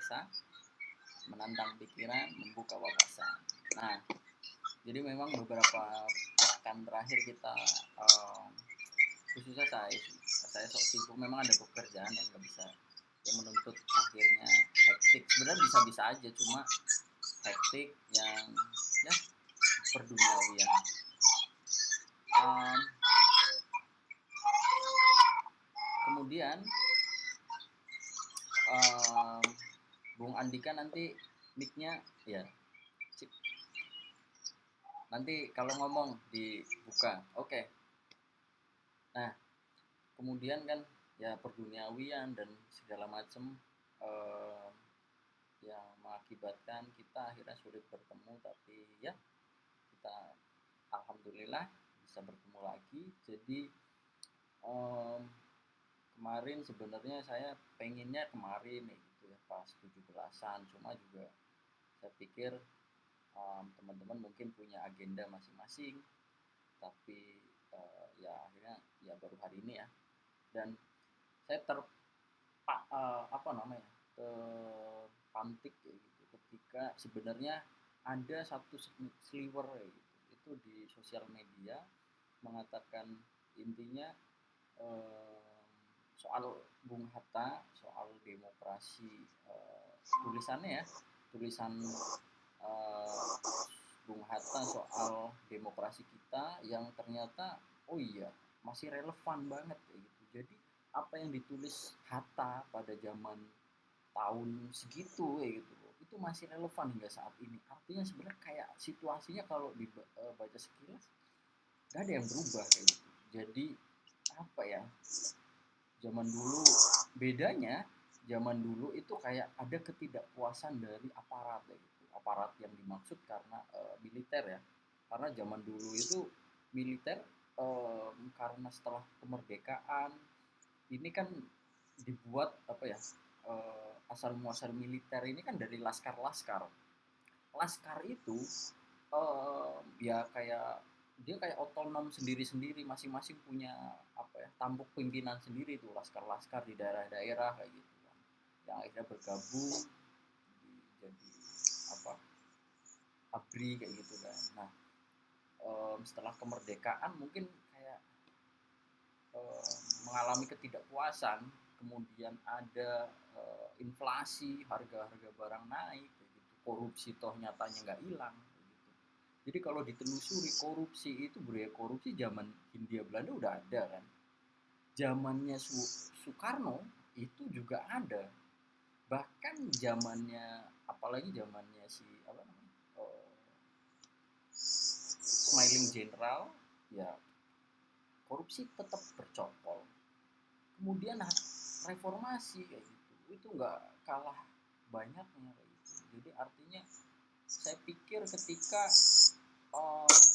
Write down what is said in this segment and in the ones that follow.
biasa, menantang pikiran, membuka wawasan. Nah, jadi memang beberapa pekan terakhir kita khususnya saya sok sibuk, memang ada pekerjaan yang nggak bisa, yang menuntut akhirnya hektik. Sebenarnya bisa-bisa aja, cuma hektik yang ya perduniawian. Kemudian Bung Andika nanti mic-nya ya, nanti kalau ngomong dibuka. Oke. Nah, kemudian kan ya perduniawian dan segala macam yang mengakibatkan kita akhirnya sulit bertemu, tapi ya kita alhamdulillah bisa bertemu lagi. Jadi kemarin sebenarnya saya pengennya kemarin gitu ya, pas 17-an, cuma juga saya pikir teman-teman mungkin punya agenda masing-masing, tapi ya akhirnya ya baru hari ini ya. Dan saya terpantik ya gitu ketika sebenarnya ada satu sliver ya gitu, itu di sosial media mengatakan intinya soal Bung Hatta, soal demokrasi, tulisannya ya, tulisan Bung Hatta soal demokrasi kita yang ternyata oh iya masih relevan banget kayak gitu. Jadi apa yang ditulis Hatta pada zaman tahun segitu kayak gitu itu masih relevan hingga saat ini. Artinya sebenarnya kayak situasinya kalau dibaca sekilas gak ada yang berubah kayak gitu. Jadi apa ya, zaman dulu bedanya, zaman dulu itu kayak ada ketidakpuasan dari aparat ya gitu. Aparat yang dimaksud karena militer ya, karena zaman dulu itu militer karena setelah kemerdekaan ini kan dibuat apa ya, asal muasal militer ini kan dari laskar itu ya kayak dia kayak otonom sendiri-sendiri, masing-masing punya apa ya, tampuk pimpinan sendiri tuh laskar-laskar di daerah-daerah kayak gitu kan, yang akhirnya bergabung jadi apa, ABRI kayak gitu kan. Nah setelah kemerdekaan mungkin kayak mengalami ketidakpuasan, kemudian ada inflasi, harga-harga barang naik kayak gitu, korupsi toh nyatanya nggak hilang kayak gitu. Jadi kalau ditelusuri korupsi itu, budaya korupsi zaman Hindia Belanda udah ada kan, zamannya Soekarno itu juga ada, bahkan zamannya apalagi zamannya si apa namanya, Smiling General ya korupsi tetap bercokol. Kemudian reformasi kayak gitu itu nggak kalah banyaknya kayak gitu. Jadi artinya saya pikir ketika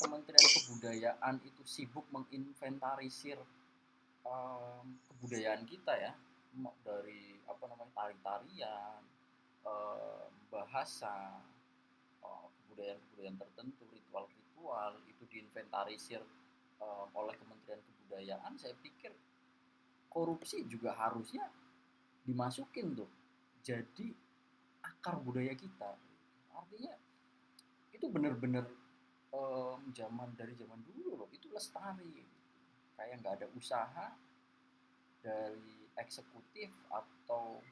Kementerian Kebudayaan itu sibuk menginventarisir kebudayaan kita ya, dari apa namanya, tari-tarian, bahasa, kebudayaan-kebudayaan tertentu, ritual-ritual itu diinventarisir oleh Kementerian Kebudayaan, saya pikir korupsi juga harusnya dimasukin tuh jadi akar budaya kita. Artinya itu benar-benar dari zaman dulu loh itu lestari, kayak nggak ada usaha dari eksekutif atau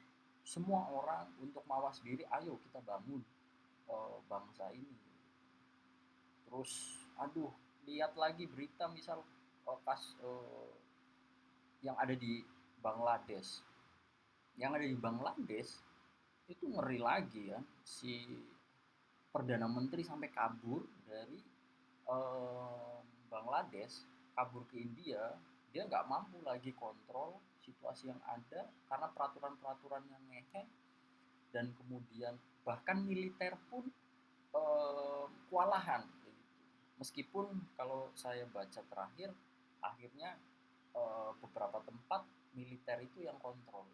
semua orang untuk mawas diri, ayo kita bangun bangsa ini. Terus aduh, lihat lagi berita misal yang ada di Bangladesh, itu ngeri lagi ya, si Perdana Menteri sampai kabur dari Bangladesh, kabur ke India. Dia nggak mampu lagi kontrol situasi yang ada karena peraturan-peraturan yang ngehe, dan kemudian bahkan militer pun kewalahan. Meskipun kalau saya baca terakhir, akhirnya beberapa tempat militer itu yang kontrol,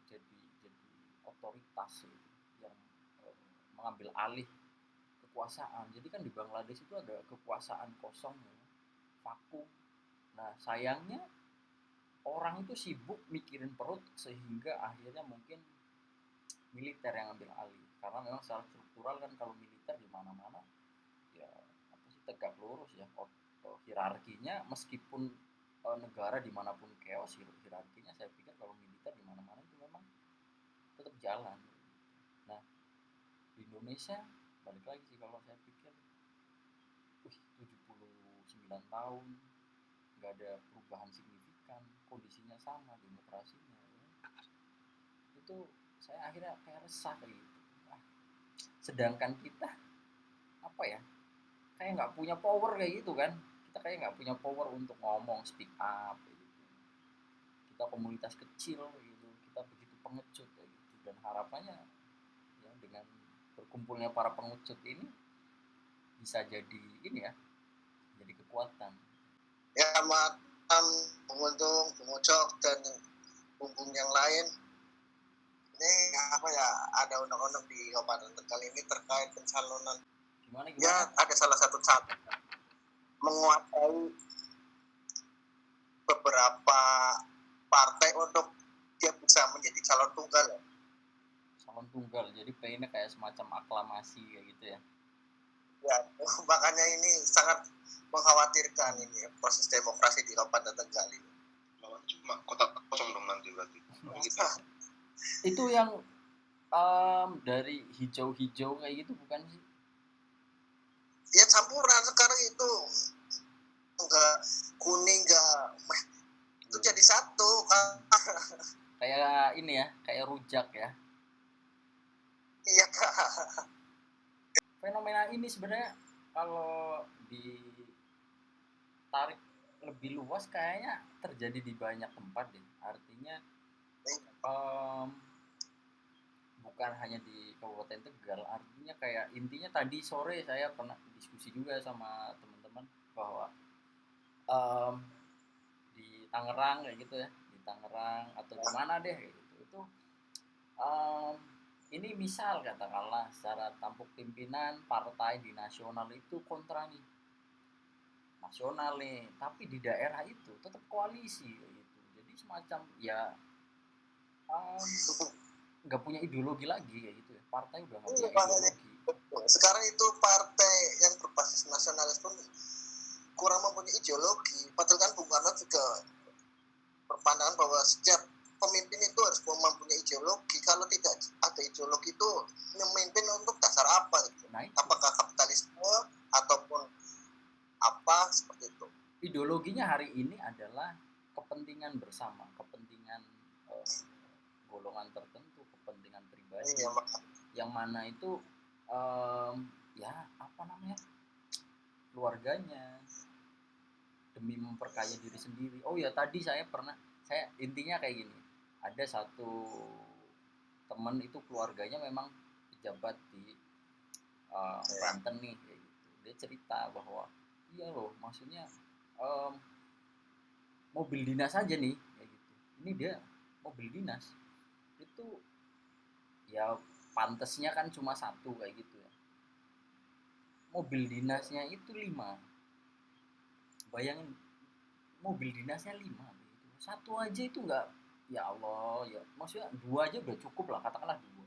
jadi otoritas yang mengambil alih kekuasaan. Jadi kan di Bangladesh itu ada kekuasaan kosong ya, vakum. Nah sayangnya orang itu sibuk mikirin perut sehingga akhirnya mungkin militer yang ambil alih, karena memang secara struktural kan kalau militer di mana-mana ya apa sih, tegak lurus ya, hierarkinya meskipun negara dimanapun chaos, hierarkinya saya pikir kalau militer di mana-mana itu memang tetap jalan. Nah di Indonesia balik lagi sih kalau saya pikir, 79 tahun nggak ada perubahan signifikan, kondisinya sama, demokrasinya ya. Itu saya akhirnya kayak resah kayak gitu. Ah, sedangkan kita apa ya, kayak nggak punya power kayak gitu kan, kita kayak nggak punya power untuk ngomong, speak up kayak gitu. Kita komunitas kecil kayak gitu, kita begitu pengecut kayak gitu, dan harapannya ya dengan berkumpulnya para pengecut ini bisa jadi ini ya, jadi kekuatan. Ya matam, penguntung, pengucok dan bumbung yang lain. Ini apa ya, ada undang-undang di Kabupaten Tegal ini terkait pencalonan. Gimana Ya ada salah satu syarat menguasai beberapa partai untuk dia bisa menjadi calon tunggal. calon tunggal, jadi pengennya kayak semacam aklamasi kayak gitu ya. Ya, makanya ini sangat mengkhawatirkan ini proses demokrasi di Kabupaten Tegal ini. Cuma kotak kosong dong nanti berarti. Gitu. Itu yang dari hijau-hijau kayak gitu bukan sih? Ya campuran sekarang itu, enggak kuning, enggak itu jadi satu kan. Kayak ini ya, kayak rujak ya. Iya kak. Fenomena ini sebenarnya kalau ditarik lebih luas kayaknya terjadi di banyak tempat deh. Artinya bukan hanya di Kabupaten Tegal, artinya kayak intinya tadi sore saya pernah diskusi juga sama teman-teman bahwa di Tangerang kayak gitu ya, di Tangerang atau di mana deh kayak gitu, itu ini misal katakanlah secara tampuk pimpinan partai di nasional itu kontra nih, nasional nih, tapi di daerah itu tetap koalisi kayak gitu. Jadi semacam ya nggak punya ideologi lagi kayak gitu ya, partai udah nggak punya ideologi. Sekarang itu partai yang berbasis nasionalis pun kurang mempunyai ideologi. Padahal kan Bung Karno juga berpandangan bahwa setiap pemimpin itu harus mempunyai ideologi. Kalau tidak ada ideologi itu memimpin untuk dasar apa gitu? Nah, apakah kapitalisme ataupun apa seperti itu? Ideologinya hari ini adalah kepentingan bersama, kepentingan golongan tertentu, kepentingan pribadi. Iya, yang mana itu ya apa namanya, keluarganya, demi memperkaya diri sendiri. Oh ya tadi saya intinya kayak gini, ada satu teman itu keluarganya memang pejabat di Banten nih kayak gitu. Dia cerita bahwa iya loh, maksudnya mobil dinas aja nih kayak gitu, ini dia mobil dinas itu ya pantesnya kan cuma satu kayak gitu ya, mobil dinasnya itu 5. Bayangin, mobil dinasnya 5 gitu. Satu aja itu nggak, ya Allah ya, maksudnya 2 aja udah cukup lah, katakanlah 2.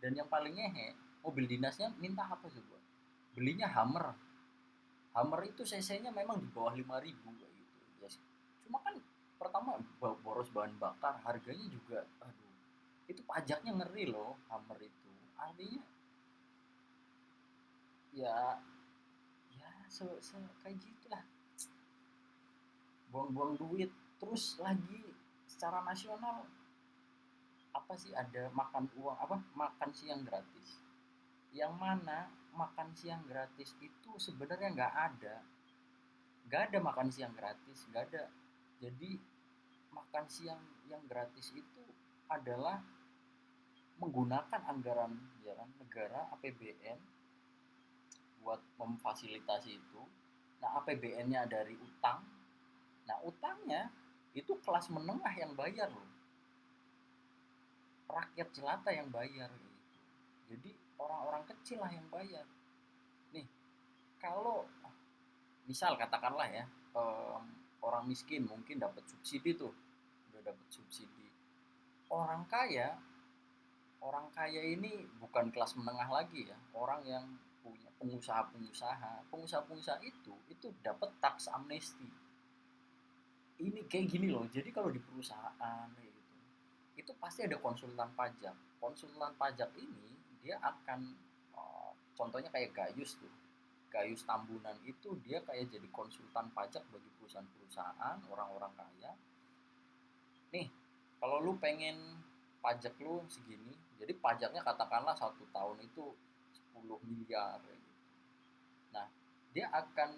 Dan yang paling ngehe, mobil dinasnya minta apa coba, belinya Hummer. Hummer itu cc-nya memang di bawah 5.000 kayak gitu ya. Cuma kan pertama boros bahan bakar, harganya juga aduh, itu pajaknya ngeri loh Hummer itu. Artinya ya kayak gitulah, buang-buang duit. Terus lagi secara nasional apa sih, ada makan uang apa, makan siang gratis, yang mana makan siang gratis itu sebenarnya nggak ada makan siang gratis, nggak ada. Jadi makan siang yang gratis itu adalah menggunakan anggaran ya kan, negara, APBN buat memfasilitasi itu. Nah APBN-nya dari utang, nah utangnya itu kelas menengah yang bayar loh, rakyat jelata yang bayar gitu. Jadi orang-orang kecil lah yang bayar. Nih kalau misal katakanlah ya, orang miskin mungkin dapat subsidi tuh, udah dapat subsidi. Orang kaya orang kaya ini bukan kelas menengah lagi ya, orang yang punya pengusaha itu dapat tax amnesty. Ini kayak gini loh, jadi kalau di perusahaan kayak gitu itu pasti ada konsultan pajak ini dia akan contohnya kayak Gayus tuh, Gayus Tambunan itu dia kayak jadi konsultan pajak bagi perusahaan-perusahaan orang-orang kaya. Nih, kalau lu pengen pajak lu segini, jadi pajaknya katakanlah 1 tahun itu 10 miliar gitu. Nah, dia akan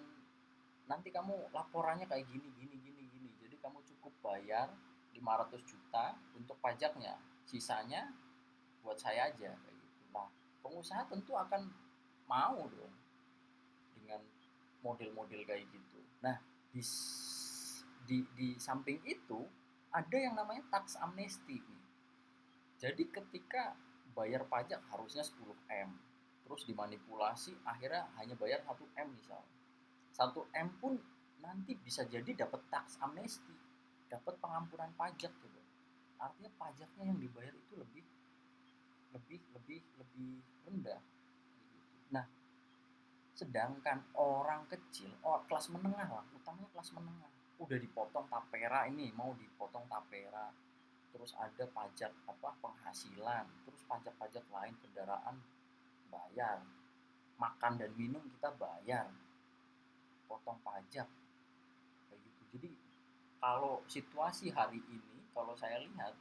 nanti kamu laporannya kayak gini gini gini gini. Jadi kamu cukup bayar 500 juta untuk pajaknya. Sisanya buat saya aja kayak gitu. Nah, pengusaha tentu akan mau dong dengan model-model kayak gitu. Nah, di samping itu ada yang namanya tax amnesty. Jadi ketika bayar pajak harusnya 10 M, terus dimanipulasi akhirnya hanya bayar 1 M misal. 1 M pun nanti bisa jadi dapat tax amnesty, dapat pengampunan pajak gitu. Artinya pajaknya yang dibayar itu lebih rendah. Nah, sedangkan orang kecil, kelas menengah lah, utamanya kelas menengah, udah dipotong tapera ini, mau dipotong tapera, terus ada pajak penghasilan, terus pajak-pajak lain kendaraan bayar, makan dan minum kita bayar, potong pajak kayak gitu. Jadi kalau situasi hari ini, kalau saya lihat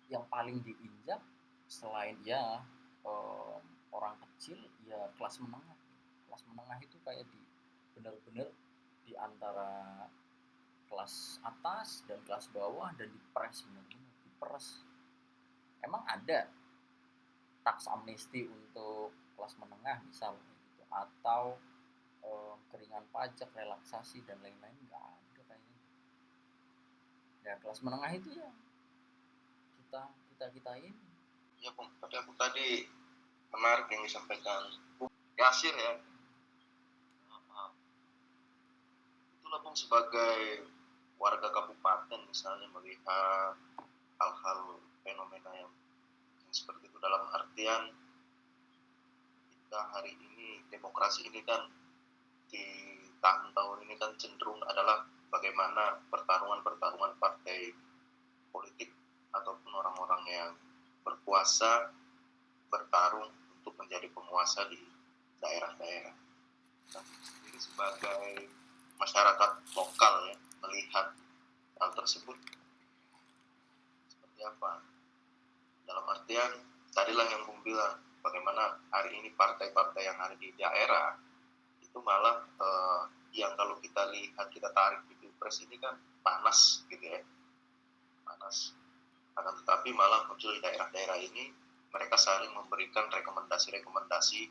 yang paling diinjak selain orang kecil ya kelas menengah itu kayak benar-benar di antara kelas atas dan kelas bawah dan diperes benar-benar diperes. Emang ada tax amnesty untuk kelas menengah misal gitu, atau keringan pajak, relaksasi dan lain-lain? Nggak ada kayaknya. Ya kelas menengah itu ya kita ini. Ya Bung, tapi aku tadi menarik yang disampaikan Bung Yasir ya. Itulah Bung, sebagai warga kabupaten misalnya melihat hal-hal fenomena yang seperti itu, dalam artian kita hari ini demokrasi ini kan di tahun-tahun ini kan cenderung adalah bagaimana pertarungan partai politik ataupun orang-orang yang berkuasa bertarung untuk menjadi penguasa di daerah-daerah. Nah, ini sebagai masyarakat lokal ya, melihat hal tersebut seperti apa? Dalam artian tadilah yang Bung bilang, bagaimana hari ini partai-partai yang ada di daerah itu malah yang kalau kita lihat, kita tarik di Pilpres ini kan panas gitu ya, panas. Akan tetapi malah muncul di daerah-daerah ini mereka saling memberikan rekomendasi-rekomendasi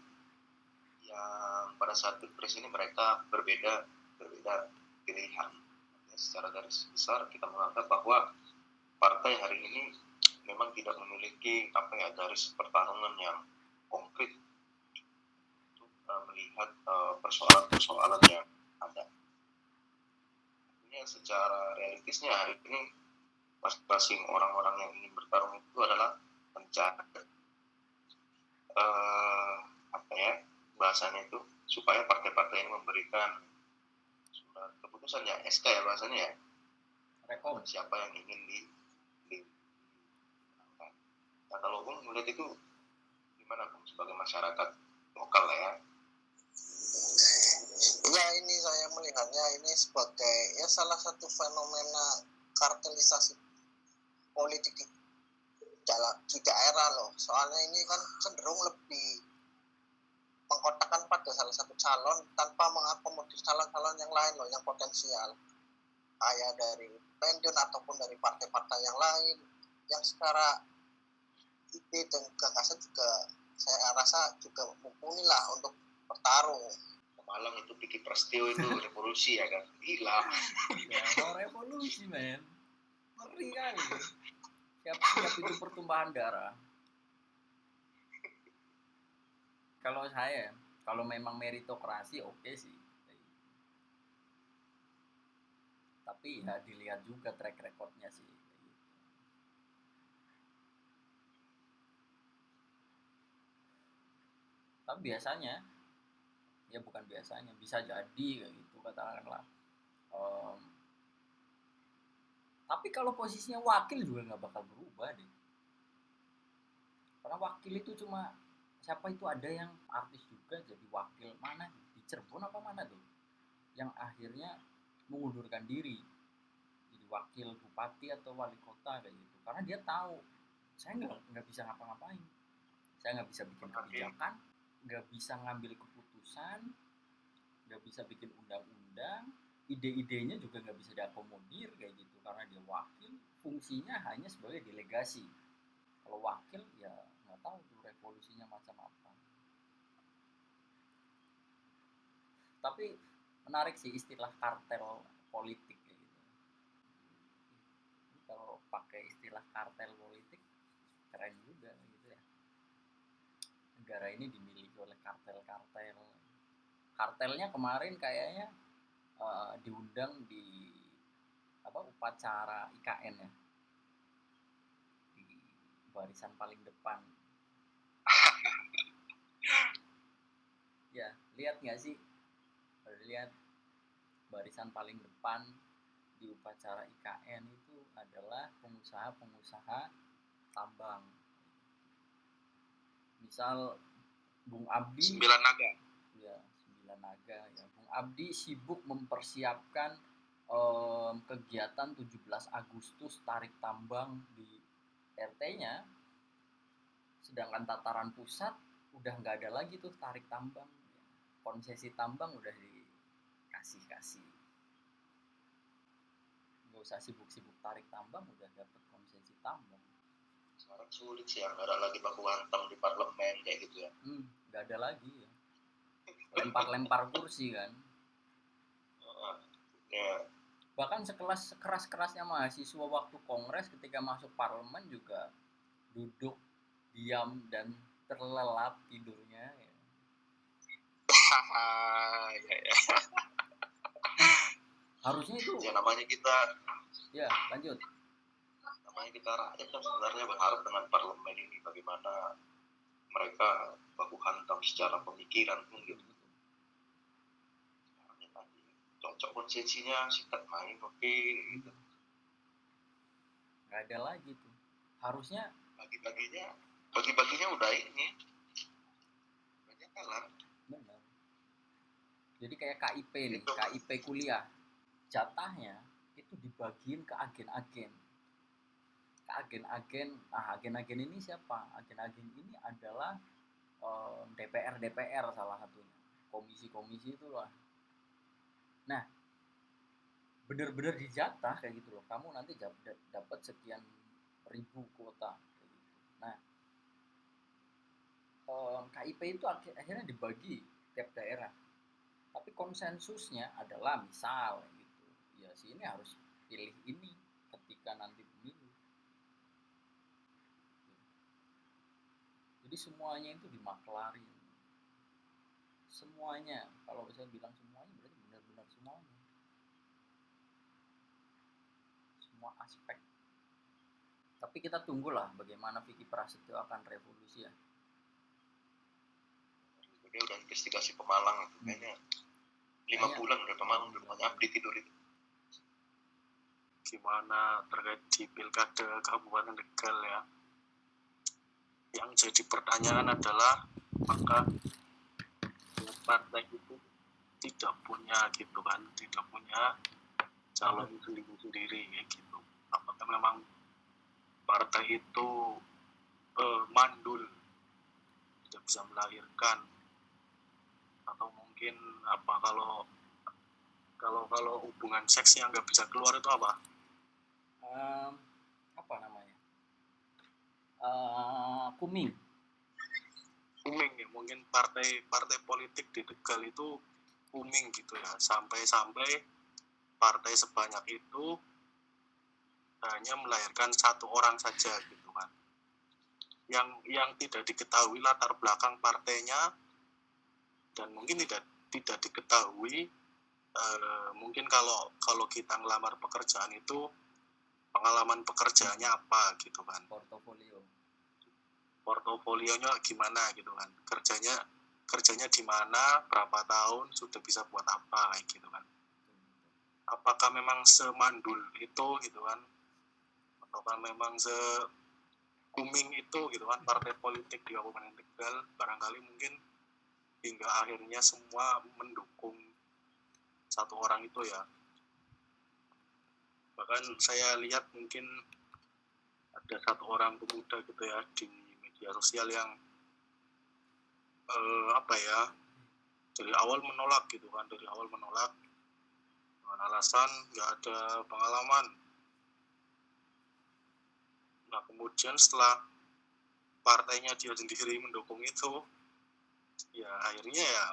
yang pada saat Pilpres ini mereka berbeda pilihan. Secara garis besar kita menganggap bahwa partai hari ini memang tidak memiliki garis pertarungan yang konkret untuk melihat persoalan-persoalan yang ada. Artinya secara realistisnya hari ini masing-masing orang-orang yang ingin bertarung itu adalah mencari bahasanya itu supaya partai-partai ini memberikan surat keputusan ya, SK ya bahasanya ya, rekom siapa yang ingin di. Nah kalau Bung melihat itu gimana Bung sebagai masyarakat lokal ya? Ya, ini saya melihatnya ini sebagai ya salah satu fenomena kartelisasi politik di daerah loh. Soalnya ini kan cenderung lebih mengkotakkan pada salah satu calon tanpa mengakomodir calon-calon yang lain loh, yang potensial, kayak dari independen ataupun dari partai-partai yang lain yang secara ide dan gagasan juga saya rasa juga mumpuni lah untuk bertarung. Malang itu Piki Prasetyo itu revolusi ya kan, gila. Ya mau revolusi men, ngeri kali. Siap-siap itu pertumpahan darah. Kalau saya, kalau memang meritokrasi oke sih. Tapi ya dilihat juga track recordnya sih. Tapi biasanya, ya bukan biasanya, bisa jadi kayak gitu katakanlah. Em, tapi kalau posisinya wakil juga nggak bakal berubah deh. Karena wakil itu cuma siapa itu, ada yang artis juga jadi wakil mana di Cirebon apa mana tuh, yang akhirnya mengundurkan diri jadi wakil bupati atau wali kota kayak gitu, karena dia tahu saya nggak bisa ngapa-ngapain, saya nggak bisa bikin kebijakan, nggak bisa ngambil keputusan, nggak bisa bikin undang-undang, ide-idenya juga nggak bisa diakomodir kayak gitu, karena dia wakil, fungsinya hanya sebagai delegasi. Kalau wakil ya nggak tahu tuh revolusinya macam apa. Tapi menarik sih istilah kartel politik kayak gitu. Ini kalau pakai istilah kartel politik keren juga gitu ya. Negara ini dimiliki oleh kartel-kartel. Kartelnya kemarin kayaknya diundang di upacara IKN ya, di barisan paling depan. Ya, lihat nggak sih? Lihat barisan paling depan di upacara IKN itu adalah pengusaha-pengusaha tambang. Misal Bung Abdi, Sembilan Naga. Ya, Sembilan Naga ya. Bung Abdi sibuk mempersiapkan kegiatan 17 Agustus tarik tambang di RT-nya, sedangkan tataran pusat udah nggak ada lagi tuh tarik tambang, konsesi tambang udah dikasih, nggak usah sibuk-sibuk tarik tambang, udah dapet konsesi tambang. Sekarang sulit sih ya, nggak ada lagi baku hantam di parlemen kayak gitu ya. Nggak ada lagi ya, lempar-lempar kursi kan. Ya. Bahkan sekeras-kerasnya mahasiswa waktu kongres, ketika masuk parlemen juga duduk diam dan terlelap tidurnya ya. Ya. Harusnya itu Ya namanya kita lanjut. Namanya kita rakyat kan sebenarnya berharap dengan parlemen ini bagaimana mereka baku hantam secara pemikiran gitu. Cocok konsesinya sikat main oke gitu. Nggak ada lagi tuh. Harusnya bagi-baginya udah ini banyak kalah. Benar. Jadi kayak KIP nih, KIP kuliah, jatahnya itu dibagiin ke agen-agen. Agen-agen ini siapa? Agen-agen ini adalah DPR salah satunya, komisi-komisi itulah. Nah, bener-bener dijatah kayak gitu loh, kamu nanti dapat sekian ribu kuota kayak gitu. Nah, KIP itu akhirnya dibagi tiap daerah, tapi konsensusnya adalah misal gitu, ya sini harus pilih ini ketika nanti pemilu. Jadi semuanya itu dimaklarin, semuanya. Kalau bisa bilang semuanya berarti benar-benar semuanya, semua aspek. Tapi kita tunggulah bagaimana Vicky Prasetyo akan revolusi ya. Dia udah investigasi Pemalang itu kayaknya 5 bulan udah Pemalang udah banyak update tidur itu. Gimana terkait di pilkada Kabupaten Tegal ya, yang jadi pertanyaan adalah apakah partai itu tidak punya gitu kan, tidak punya calon sendiri gitu. Apakah memang partai itu mandul, tidak bisa melahirkan, atau mungkin apa, kalau hubungan seks yang nggak bisa keluar itu apa? Apa namanya? Kuming ya, mungkin partai politik di Tegal itu kuming gitu ya, sampai partai sebanyak itu hanya melahirkan satu orang saja gitu kan, yang tidak diketahui latar belakang partainya, dan mungkin tidak diketahui mungkin kalau kita ngelamar pekerjaan itu pengalaman pekerjaannya apa gitu kan, portofolionya gimana gitu kan, kerjanya di mana, berapa tahun, sudah bisa buat apa, kayak gitu kan. Apakah memang semandul itu gitu kan, ataukah memang se-booming itu gitu kan partai politik di Kabupaten Tegal, barangkali mungkin hingga akhirnya semua mendukung satu orang itu ya. Bahkan saya lihat mungkin ada satu orang pemuda gitu ya di media sosial yang dari awal menolak gitu kan, dengan alasan nggak ada pengalaman. Nah kemudian setelah partainya dia sendiri mendukung itu, ya akhirnya ya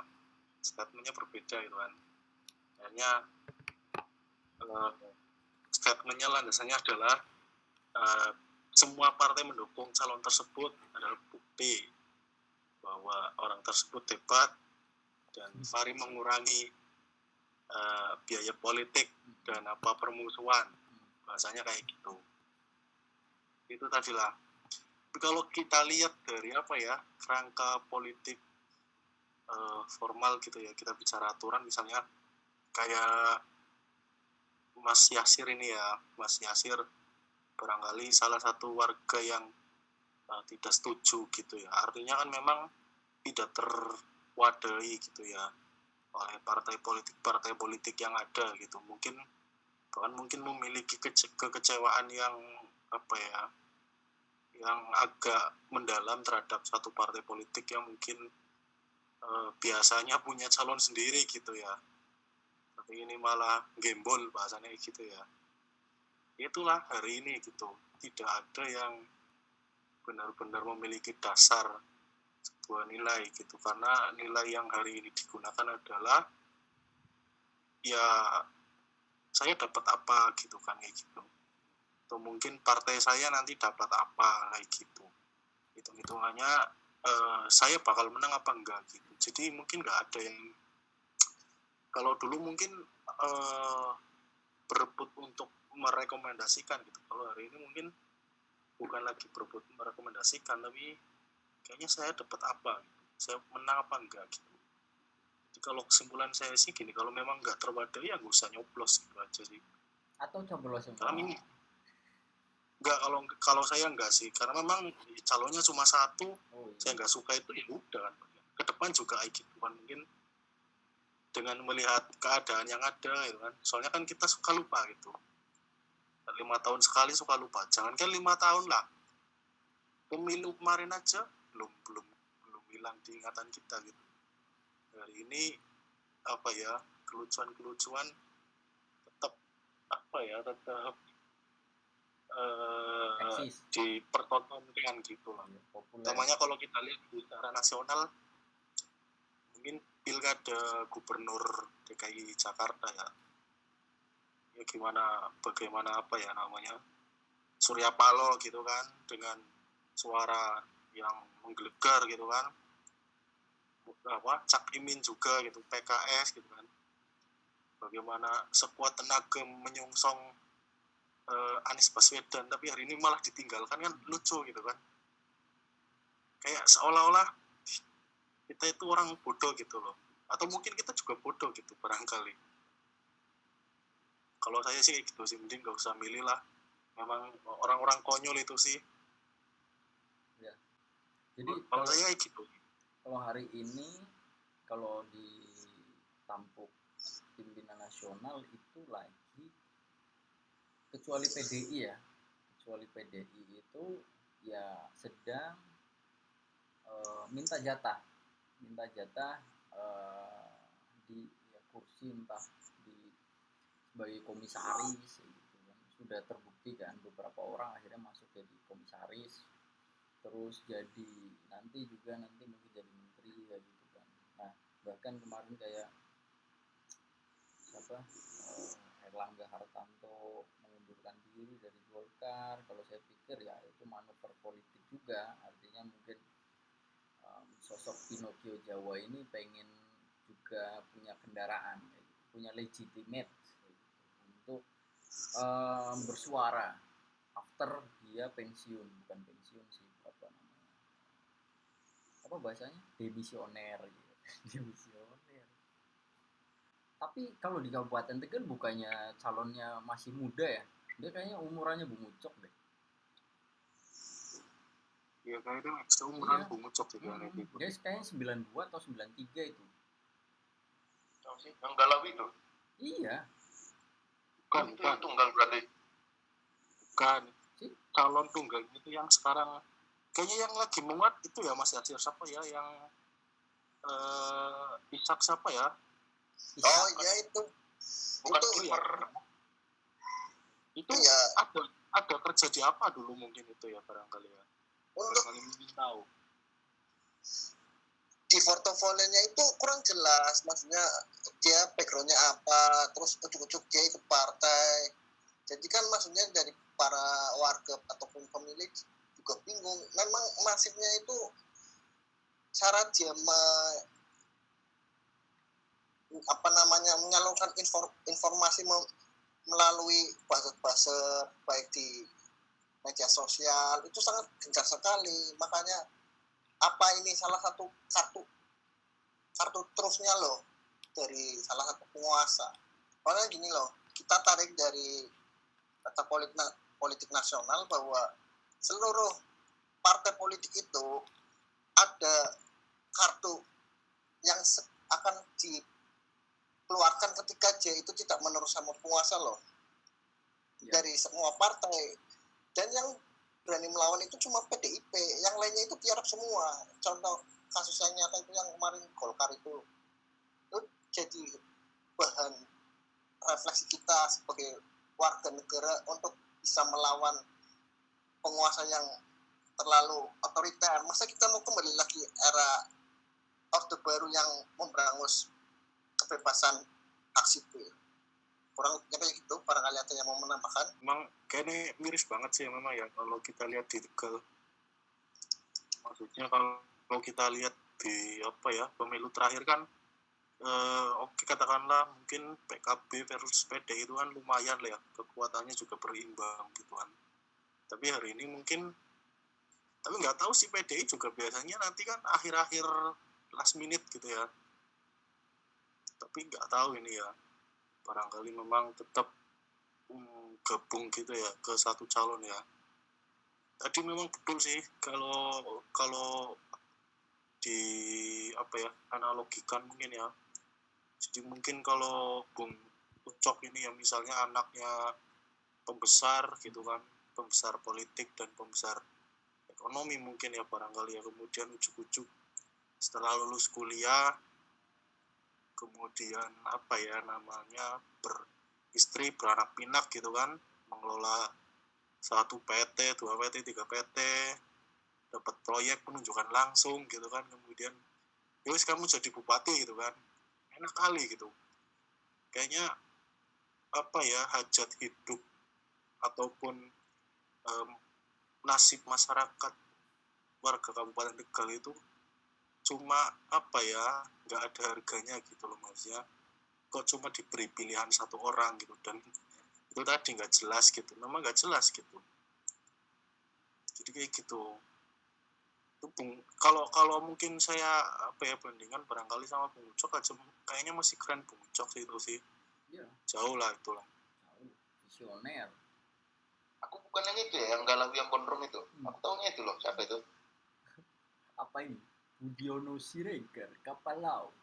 statementnya berbeda gitu kan. Akhirnya statementnya landasannya adalah semua partai mendukung calon tersebut adalah bukti bahwa orang tersebut hebat dan mari mengurangi biaya politik dan permusuhan, bahasanya kayak gitu. Itu tadilah. Tapi kalau kita lihat dari kerangka politik formal gitu ya, kita bicara aturan misalnya kayak Mas Yasir ini ya, Mas Yasir barangkali salah satu warga yang tidak setuju gitu ya. Artinya kan memang tidak terwadai gitu ya oleh partai politik yang ada gitu. Mungkin memiliki kekecewaan yang yang agak mendalam terhadap satu partai politik yang mungkin biasanya punya calon sendiri gitu ya, tapi ini malah gembol bahasanya gitu ya. Itulah hari ini gitu, tidak ada yang benar-benar memiliki dasar sebuah nilai gitu, karena nilai yang hari ini digunakan adalah ya saya dapat apa gitu kan, kayak gitu, atau mungkin partai saya nanti dapat apa kayak gitu, hitung-hitungannya saya bakal menang apa enggak gitu. Jadi mungkin nggak ada yang, kalau dulu mungkin berebut untuk merekomendasikan gitu, kalau hari ini mungkin bukan lagi berebut merekomendasikan, tapi kayaknya saya dapat apa gitu, saya menang apa enggak gitu. Jadi kalau kesimpulan saya sih gini, kalau memang nggak terwadai ya nggak usah nyoblos gitu aja sih. Atau coblos Karena ini enggak, kalau saya enggak sih, karena memang calonnya cuma satu. Saya nggak suka itu ya udah kan, ke depan juga kayak gitu kan, mungkin dengan melihat keadaan yang ada gitu kan. Soalnya kan kita suka lupa gitu, 5 tahun sekali suka lupa, jangankan 5 tahun lah, pemilu kemarin aja belum hilang di ingatan kita gitu. Hari ini kelucuan tetap dipertontonkan gitu lah. Utamanya kalau kita lihat di secara nasional, mungkin pilkada gubernur DKI Jakarta ya bagaimana Surya Paloh gitu kan, dengan suara yang menggelegar gitu kan, Cak Imin juga gitu, PKS gitu kan, bagaimana sekuat tenaga menyongsong Anies Baswedan, tapi hari ini malah ditinggalkan kan, lucu gitu kan, kayak seolah-olah kita itu orang bodoh gitu loh, atau mungkin kita juga bodoh gitu barangkali. Kalau saya sih kayak gitu sih, mending gak usah milih lah, memang orang-orang konyol itu sih ya. Jadi kalau saya kayak gitu. Kalau hari ini kalau di tampuk pimpinan nasional itu lagi, kecuali PDI itu ya sedang minta jatah di kursi, entah di sebagai komisaris gitu kan. Sudah terbukti kan beberapa orang akhirnya masuk jadi komisaris, terus nanti mungkin jadi menteri ya gitu kan. Nah bahkan kemarin kayak Erlangga Hartarto mengundurkan diri dari Golkar, kalau saya pikir ya itu manuver politik juga, artinya mungkin sosok Pinocchio Jawa ini pengen juga punya kendaraan, punya legitimate untuk bersuara after dia bukan pensiun sih, bahasanya demisioner gitu. Demisioner. Tapi kalau di Kabupaten Tegal bukannya calonnya masih muda ya? Dia kayaknya umurannya Bung Ucok deh. Ya kayaknya seumuran Iya. Bung Ucok juga kayak gitu. Dia kayaknya 92 atau 93 itu. Tahu sih, yang Galawi itu. Iya. Bukan, Itu yang tunggal berarti. bukan. Sih? Calon tunggal itu yang sekarang kayaknya yang lagi menguat itu ya Mas Yasir siapa ya yang Ishak siapa ya? Oh iya itu Bukan itu kiper. Itu ya ada kerja di apa dulu mungkin itu ya barangkali ya. untuk Barangkali mungkin tahu. di portofolionya itu kurang jelas, maksudnya dia backgroundnya apa, terus ujuk-ujuk dia ikut partai. Jadi kan maksudnya dari para warga ataupun pemilik juga bingung. Memang masifnya itu cara dia menyalurkan informasi melalui buzzer baik di media sosial itu sangat gencar sekali. Makanya apa ini salah satu kartu trufnya loh dari salah satu penguasa. Soalnya gini loh, kita tarik dari data politik nasional bahwa seluruh partai politik itu ada kartu yang akan dikeluarkan ketika dia itu tidak menurut sama penguasa loh. Ya. Dari semua partai. Dan yang berani melawan itu cuma PDIP, yang lainnya itu tiarap semua. Contoh kasus yang nyata itu yang kemarin Golkar itu jadi bahan refleksi kita sebagai warga negara untuk bisa melawan penguasa yang terlalu otoriter. Masa kita mau kembali lagi era Orde Baru yang memberangus kebebasan hak sipil? Kurang kayak gitu, barangkali ada yang mau menambahkan. Memang kayaknya miris banget sih memang ya kalau kita lihat di Tegal. Maksudnya kalau kita lihat di apa ya pemilu terakhir kan oke katakanlah mungkin PKB versus PD itu kan lumayan lah ya, kekuatannya juga berimbang gitu kan. Tapi hari ini mungkin tapi nggak tahu sih PDI juga biasanya nanti kan akhir-akhir last minute gitu ya. Tapi nggak tahu ini ya. Barangkali memang tetap gabung gitu ya ke satu calon ya. Tadi memang betul sih kalau di apa ya analogikan mungkin ya. Jadi mungkin kalau Bung Ucok ini ya misalnya anaknya pembesar gitu kan, pembesar politik dan pembesar ekonomi mungkin ya barangkali ya, kemudian ujuk-ujuk setelah lulus kuliah kemudian apa ya namanya beristri beranak pinak gitu kan, mengelola 1 PT, 2 PT, 3 PT, dapat proyek penunjukan langsung gitu kan, kemudian yowis kamu jadi bupati gitu kan, enak kali gitu. Kayaknya apa ya hajat hidup ataupun nasib masyarakat warga Kabupaten Tegal itu cuma apa ya nggak ada harganya gitu loh maksudnya, kok cuma diberi pilihan satu orang gitu dan itu tadi nggak jelas gitu, memang nggak jelas gitu. Jadi kayak gitu. Itu kalau mungkin saya apa ya bandingkan barangkali sama Bung Ucok aja kayaknya masih keren Bung Ucok sih itu sih. Iya. Jauh lah itulah. Jauh. Visioner. Aku bukan yang itu ya, yang Galawi yang gondrong itu. Aku tahunya itu loh, siapa itu? Apa ini? Budiono Siregar, kapal laut.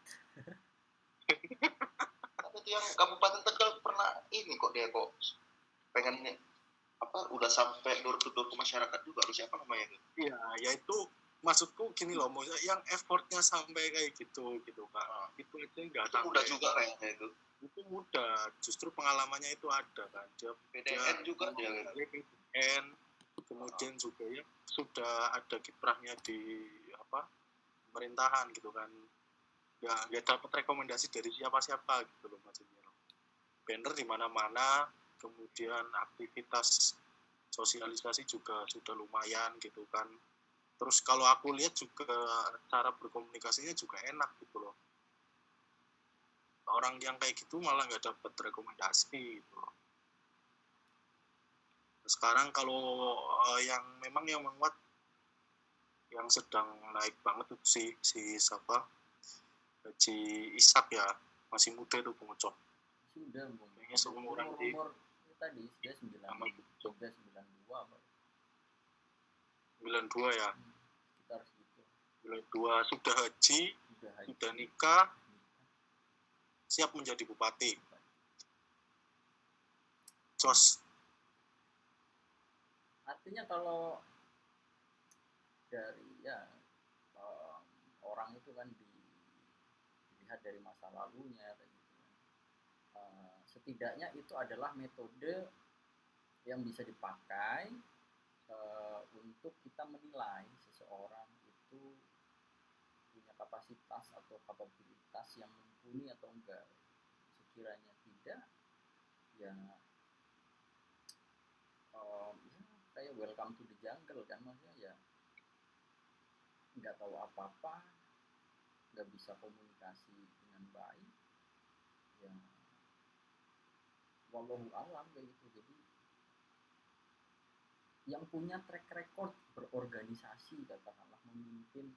Tapi itu yang Kabupaten Tegal pernah ini kok dia kok pengen apa udah sampai door-to-door ke masyarakat juga loh, siapa namanya itu? Iya, ya itu maksudku gini loh, maksudnya yang effortnya sampai kayak gitu kan. Itu nggak Itu mudah juga kayaknya itu. Itu mudah, justru pengalamannya itu ada kan. PDN juga dia. PDN, kemudian juga ya sudah ada kiprahnya di apa pemerintahan gitu kan. Ya dapat rekomendasi dari siapa-siapa gitu loh maksudnya. Banner di mana-mana, kemudian aktivitas sosialisasi juga sudah lumayan gitu kan. Terus kalau aku lihat juga cara berkomunikasinya juga enak gitu loh. Orang yang kayak gitu malah nggak dapat rekomendasi gitu loh. Sekarang kalau yang memang yang menguat yang sedang naik banget itu si siapa Haji Ishak ya, masih muda itu Bung Ucok. Sudah Bung. Kayaknya seumuran di Umur tadi dia 92 apa? 92 ya. Sekitar segitu. 92 sudah haji, Sudah sudah nikah, siap menjadi bupati. Jos. Artinya kalau dari orang itu kan dilihat dari masa lalunya gitu. Setidaknya itu adalah metode yang bisa dipakai untuk kita menilai seseorang itu punya kapasitas atau kapabilitas yang mumpuni atau enggak. Sekiranya tidak, ya kayak welcome to the jungle kan, maksudnya ya nggak tahu apa-apa, nggak bisa komunikasi dengan baik, ya wallahu alam kayak gitu. Jadi yang punya track record berorganisasi, katakanlah memimpin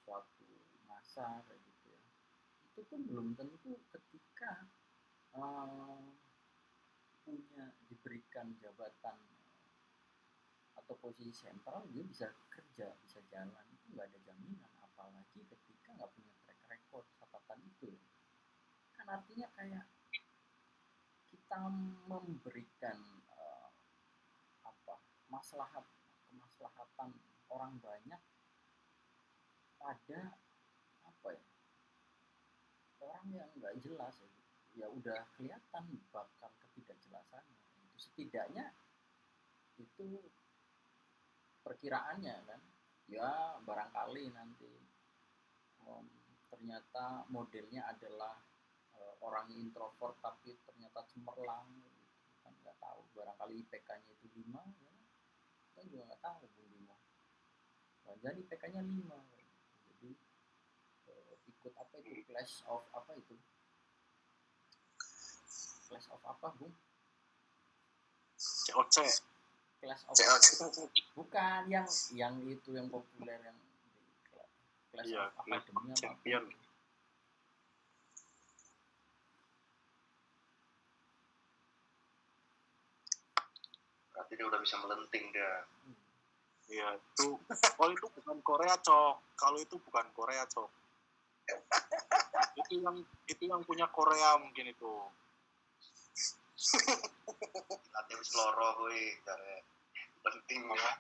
suatu masa kayak gitu ya, itu pun belum tentu ketika punya diberikan jabatan atau posisi sentral dia bisa kerja, bisa jalan. Itu nggak ada jaminan, apalagi ketika nggak punya track record catatan itu. Kan artinya kayak kita memberikan kemaslahatan orang banyak pada orang yang nggak jelas ya udah kelihatan bakal ketidakjelasannya. Itu setidaknya itu perkiraannya kan, ya barangkali nanti ternyata modelnya adalah orang introvert tapi ternyata cemerlang gitu. Kan nggak tahu, barangkali IPK-nya itu 5 ya. Kita juga nggak tahu Bu 5 jadi IPK-nya 5 jadi ikut apa itu clash of apa Bung? COC. Clash of bukan yang itu yang populer yang Clash iya, of Academy apa champion. Berarti dia udah bisa melenting dia. Iya, itu itu bukan Korea, Cok. Kalau itu bukan Korea, Cok. itu yang punya Korea mungkin itu. Latih seloroh gue, penting ya.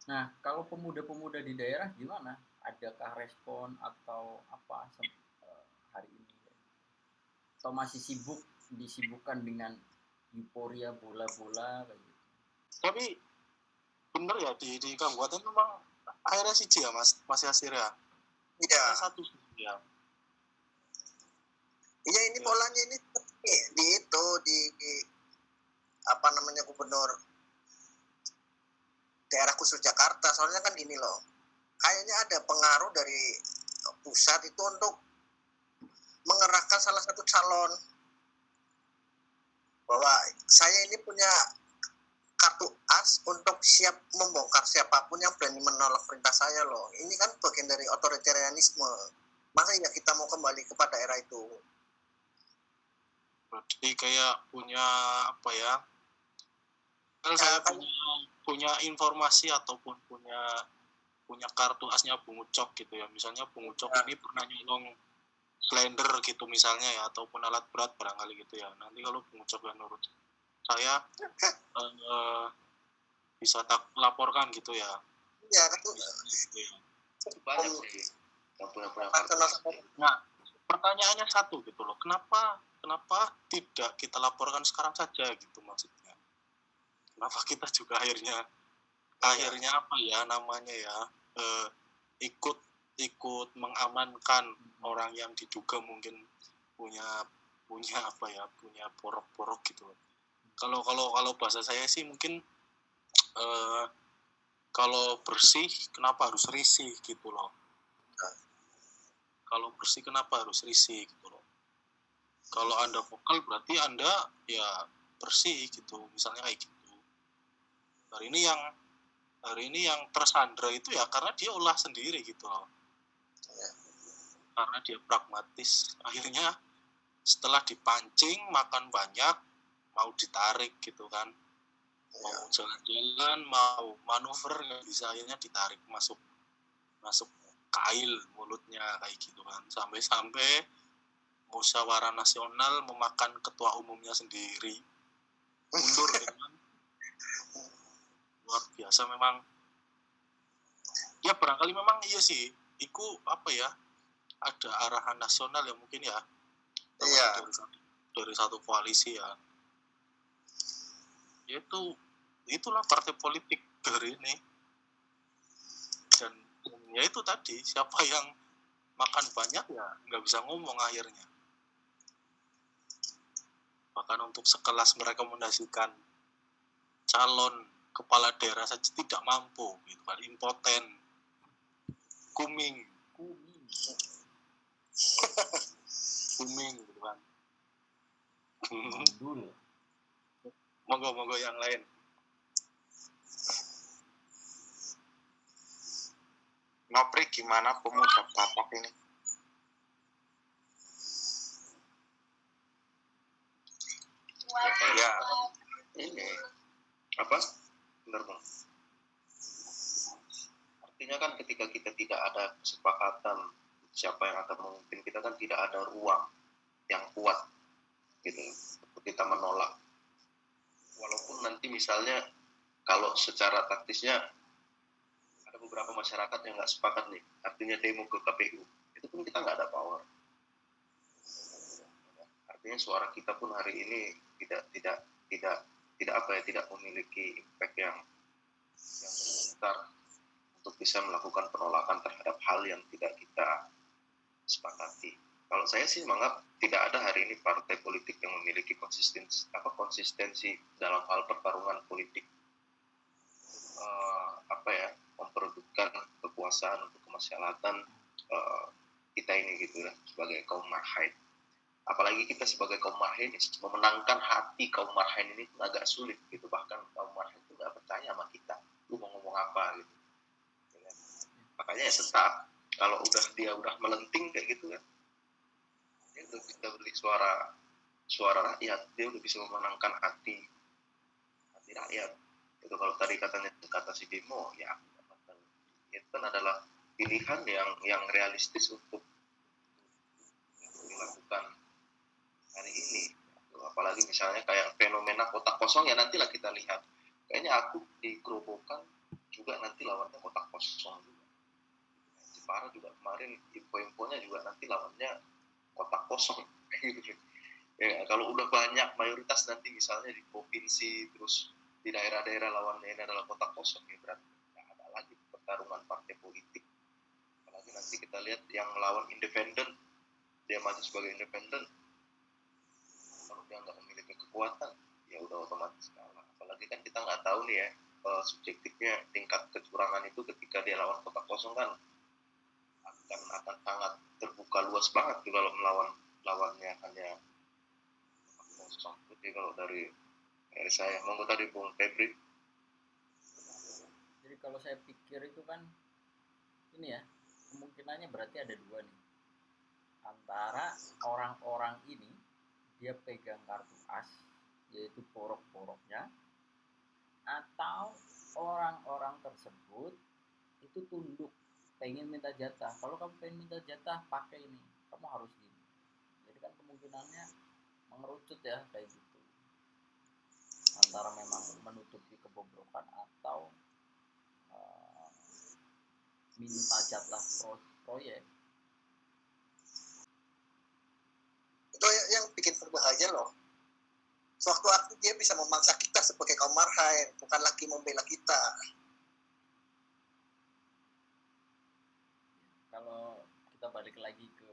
Nah, kalau pemuda-pemuda di daerah gimana? Adakah respon atau apa hari ini? Atau masih disibukkan dengan euforia bola-bola kayak gitu? Tapi bener ya di kabupaten memang akhirnya siji ya Mas Yasir ya. Iya. Satu ya. Iya ini polanya ini di apa namanya gubernur daerah khusus Jakarta. Soalnya kan gini loh, kayaknya ada pengaruh dari pusat itu untuk mengerahkan salah satu calon bahwa saya ini punya kartu as untuk siap membongkar siapapun yang berani menolak perintah saya loh. Ini kan bagian dari otoritarianisme. Masa ya kita mau kembali kepada era itu? Berarti kayak punya apa ya? Kalau saya punya informasi ataupun punya kartu asnya Bung Ucok gitu ya. Misalnya Bung Ucok ini pernah nyolong slender gitu misalnya ya, ataupun alat berat barangkali gitu ya. Nanti kalau Bung Ucok yang nurut saya bisa tak laporkan gitu ya. Iya kan Banyak sih yang punya Nah, pertanyaannya satu gitu loh. Kenapa tidak kita laporkan sekarang saja gitu maksudnya? Kenapa kita juga akhirnya apa ya namanya ya ikut mengamankan orang yang diduga mungkin punya apa ya, punya porok-porok gitu. Kalau bahasa saya sih mungkin kalau bersih kenapa harus risih gitu loh. Kalau bersih kenapa harus risih gitu loh. Kalau Anda vokal berarti Anda ya bersih gitu, misalnya kayak gitu. Hari ini yang hari ini yang tersandra itu ya karena dia olah sendiri gitu loh. Karena dia pragmatis, akhirnya setelah dipancing makan banyak mau ditarik gitu kan, mau jalan-jalan mau manuver nggak bisa, akhirnya ditarik masuk kail mulutnya kayak gitu kan, sampai musyawarah nasional memakan ketua umumnya sendiri, mundur kan. Luar biasa memang ya, barangkali memang iya sih itu apa ya, ada arahan nasional ya mungkin ya. Iya. Dari satu koalisi ya. Itulah partai politik dari ini. Dan ya itu tadi, siapa yang makan banyak ya nggak bisa ngomong akhirnya. Bahkan untuk sekelas merekomendasikan calon kepala daerah saja tidak mampu, gitu kan, impoten, kuming gitu kan. Mandul. Monggo yang lain. Nopri, gimana pemuda Batak ini? Ya, ini apa? Benar bang. Artinya kan ketika kita tidak ada kesepakatan siapa yang akan memimpin kita, kan tidak ada ruang yang kuat gitu untuk kita menolak. Walaupun nanti misalnya kalau secara taktisnya ada beberapa masyarakat yang nggak sepakat nih, artinya demo ke KPU, itu pun kita nggak ada power. Artinya suara kita pun hari ini tidak memiliki impact yang besar untuk bisa melakukan penolakan terhadap hal yang tidak kita sepakati. Kalau saya sih menganggap tidak ada hari ini partai politik yang memiliki konsistensi dalam hal pertarungan politik, memperebutkan kekuasaan untuk kemaslahatan kita ini gitu ya, sebagai kaum marhain. Apalagi kita sebagai kaum marhain, memenangkan hati kaum marhain ini pun agak sulit gitu. Bahkan kaum marhain itu nggak percaya sama kita, lu mau ngomong apa gitu. Makanya ya tetap kalau dia udah melenting kayak gitu kan, dia udah bisa beli suara rakyat, dia udah bisa memenangkan hati rakyat. Itu kalau tadi katanya kata si demo, ya itu kan adalah pilihan yang realistis untuk dilakukan hari ini. Apalagi misalnya kayak fenomena kotak kosong, ya nantilah kita lihat. Kayaknya aku di Gerobokan juga nanti lawannya kotak kosong juga. Jepara juga kemarin info-infonya juga nanti lawannya kotak kosong. Ya, kalau udah banyak mayoritas nanti misalnya di provinsi, terus di daerah-daerah lawannya ini adalah kotak kosong, ya berarti tidak ada lagi pertarungan partai politik. Apalagi nanti kita lihat yang melawan independen, dia maju sebagai independen, kalau dia nggak memiliki kekuatan, ya udah otomatis kalah. Apalagi kan kita nggak tahu nih ya, subjektifnya tingkat kecurangan itu ketika dia lawan kotak kosong kan akan sangat terbuka luas banget tuh kalau melawan lawannya hanya kotak kosong. Jadi kalau dari saya, monggo tadi Bung Febri. Jadi kalau saya pikir itu kan ini ya, kemungkinannya berarti ada dua nih, antara orang-orang ini dia pegang kartu as, yaitu porok-poroknya, atau orang-orang tersebut itu tunduk, pengen minta jatah. Kalau kamu pengen minta jatah, pakai ini, kamu harus gini. Jadi kan kemungkinannya mengerucut ya kayak gitu, antara memang menutupi kebobrokan atau minta jatah proyek. Itu yang bikin berbahaya loh. Sewaktu-waktu dia bisa memaksa kita sebagai kaum marhain, bukan lagi membela kita. Kalau kita balik lagi ke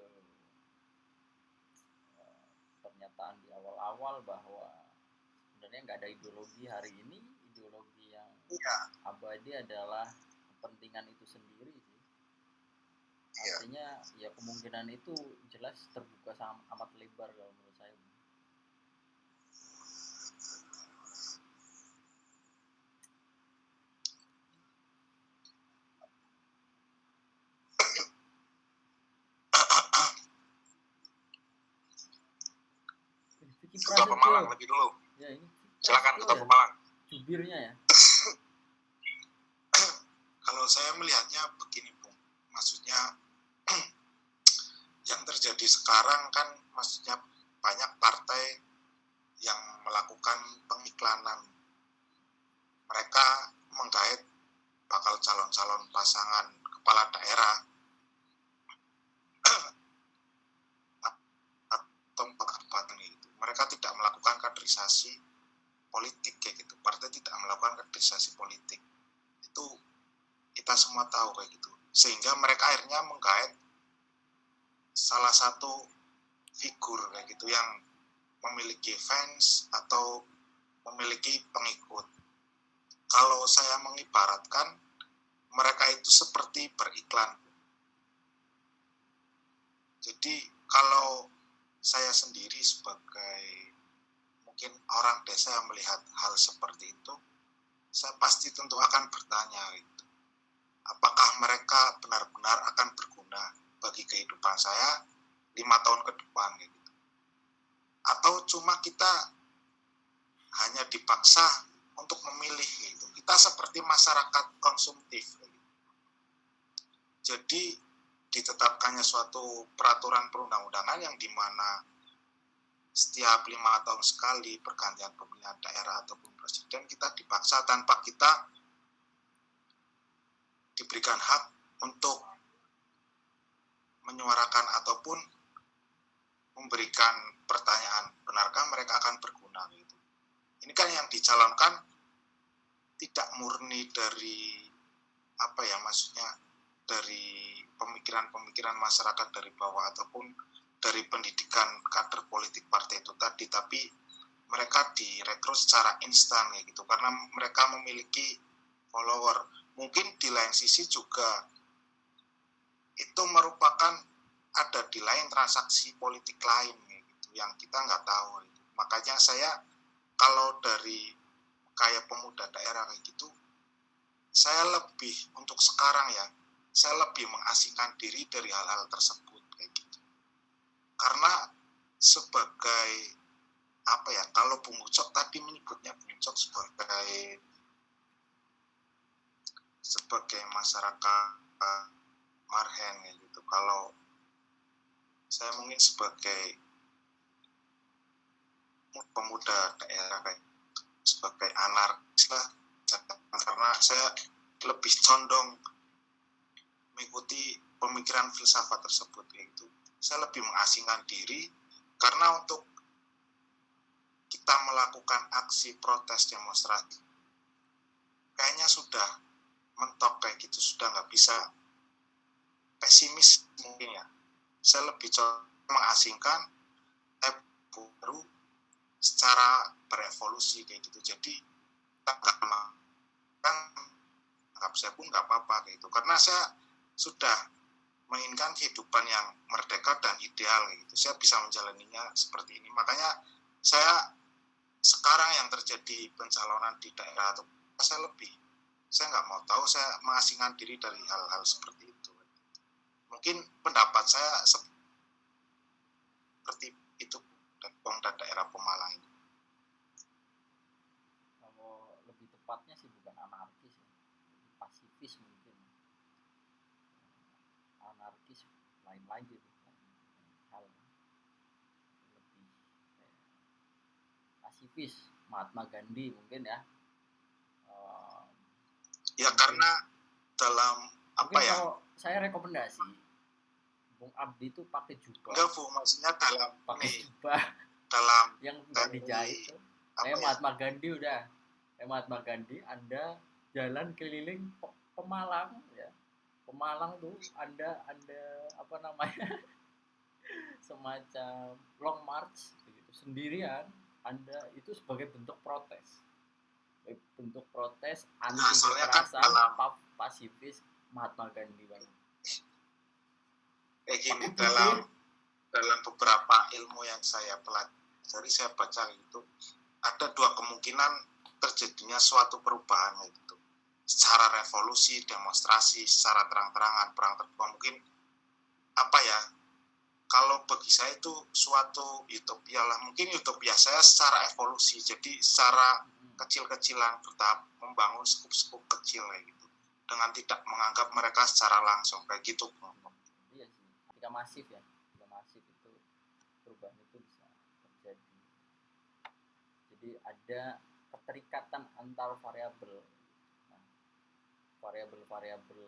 pernyataan di awal-awal bahwa sebenarnya nggak ada ideologi hari ini, ideologi yang abadi adalah kepentingan itu sendiri sih. Artinya ya kemungkinan itu jelas terbuka sangat amat lebar kalau menurut saya. Kiprah Ketua Pemalang Setio. lebih dulu. Ya ini Silakan Ketua ya, Pemalang. jubirnya ya. Kalau saya melihatnya begini, Bung. Maksudnya yang terjadi sekarang kan maksudnya banyak partai yang melakukan pengiklanan. Mereka menggait bakal calon-calon pasangan kepala daerah atau kabupaten gitu. Mereka tidak melakukan kaderisasi politik kayak gitu. Partai tidak melakukan kaderisasi politik. Itu kita semua tahu kayak gitu. Sehingga mereka akhirnya menggait salah satu figur kayak gitu yang memiliki fans atau memiliki pengikut. Kalau saya mengibaratkan mereka itu seperti beriklan. Jadi kalau saya sendiri sebagai mungkin orang desa yang melihat hal seperti itu, saya pasti tentu akan bertanya gitu. Apakah mereka benar-benar akan berguna bagi kehidupan saya 5 tahun ke depan gitu. Atau cuma kita hanya dipaksa untuk memilih gitu. Kita seperti masyarakat konsumtif gitu. Jadi ditetapkannya suatu peraturan perundang-undangan yang dimana setiap 5 tahun sekali pergantian pemilihan daerah ataupun presiden kita dipaksa tanpa kita diberikan hak untuk menyuarakan ataupun memberikan pertanyaan, benarkah mereka akan berguna gitu. Ini kan yang dicalonkan tidak murni dari apa ya maksudnya dari pemikiran-pemikiran masyarakat dari bawah ataupun dari pendidikan kader politik partai itu tadi, tapi mereka direkrut secara instan ya gitu karena mereka memiliki follower. Mungkin di lain sisi juga itu merupakan ada di lain transaksi politik lain gitu yang kita nggak tahu gitu. Makanya saya kalau dari kayak pemuda daerah kayak gitu, saya lebih untuk sekarang ya, saya lebih mengasingkan diri dari hal-hal tersebut kayak gitu. Karena sebagai apa ya, kalau Bung Ucok tadi menyebutnya Bung Ucok sebagai masyarakat marhen ya gitu. Kalau saya mungkin sebagai pemuda daerah kayak sebagai anarkis lah, karena saya lebih condong mengikuti pemikiran filsafat tersebut yaitu saya lebih mengasingkan diri karena untuk kita melakukan aksi protes demonstrasi kayaknya sudah mentok kayak gitu, sudah nggak bisa, pesimis mungkin ya. Saya lebih mengasingkan baru secara berevolusi kayak gitu. Jadi kan anggap saya pun nggak apa-apa kayak gitu karena saya sudah menginginkan kehidupan yang merdeka dan ideal gitu. Saya bisa menjalaninya seperti ini. Makanya saya sekarang yang terjadi pencalonan di daerah atau saya nggak mau tahu, saya mengasingkan diri dari hal-hal seperti itu. Mungkin pendapat saya seperti itu dan daerah Pemalang ini. Kalau lebih tepatnya sih bukan anarkis ya, pasifis mungkin. Anarkis lain lagi tuh, hal lebih pasifis, Mahatma Gandhi mungkin ya. Ya karena dalam apa ya? Kalau saya rekomendasi Bung Abdi itu pakai jubah. Enggak, Bu, maksudnya dalam pakai jubah dalam yang nggak dijahit tuh. Kayak Mahatma Gandhi udah. Kayak Mahatma Gandhi, Anda jalan keliling Pemalang ya. Pemalang tuh Anda apa namanya? semacam long march begitu sendirian. Anda itu sebagai bentuk protes. Anti kekerasan, pasifis Mahatma Gandhi banget. Kayak gini, dalam beberapa ilmu yang saya pelajari, saya baca itu ada 2 kemungkinan terjadinya suatu perubahan itu. Secara revolusi, demonstrasi, secara terang-terangan, perang terbuka, mungkin apa ya? kalau bagi saya itu suatu utopia lah. Mungkin utopia saya secara evolusi, jadi secara kecil-kecilan bertahap membangun skup-skup kecil kayak gitu, dengan tidak menganggap mereka secara langsung kayak gitu. Iya sih, ketika masif itu perubahan itu bisa terjadi. Jadi ada keterikatan antar variabel. Nah, variabel-variabel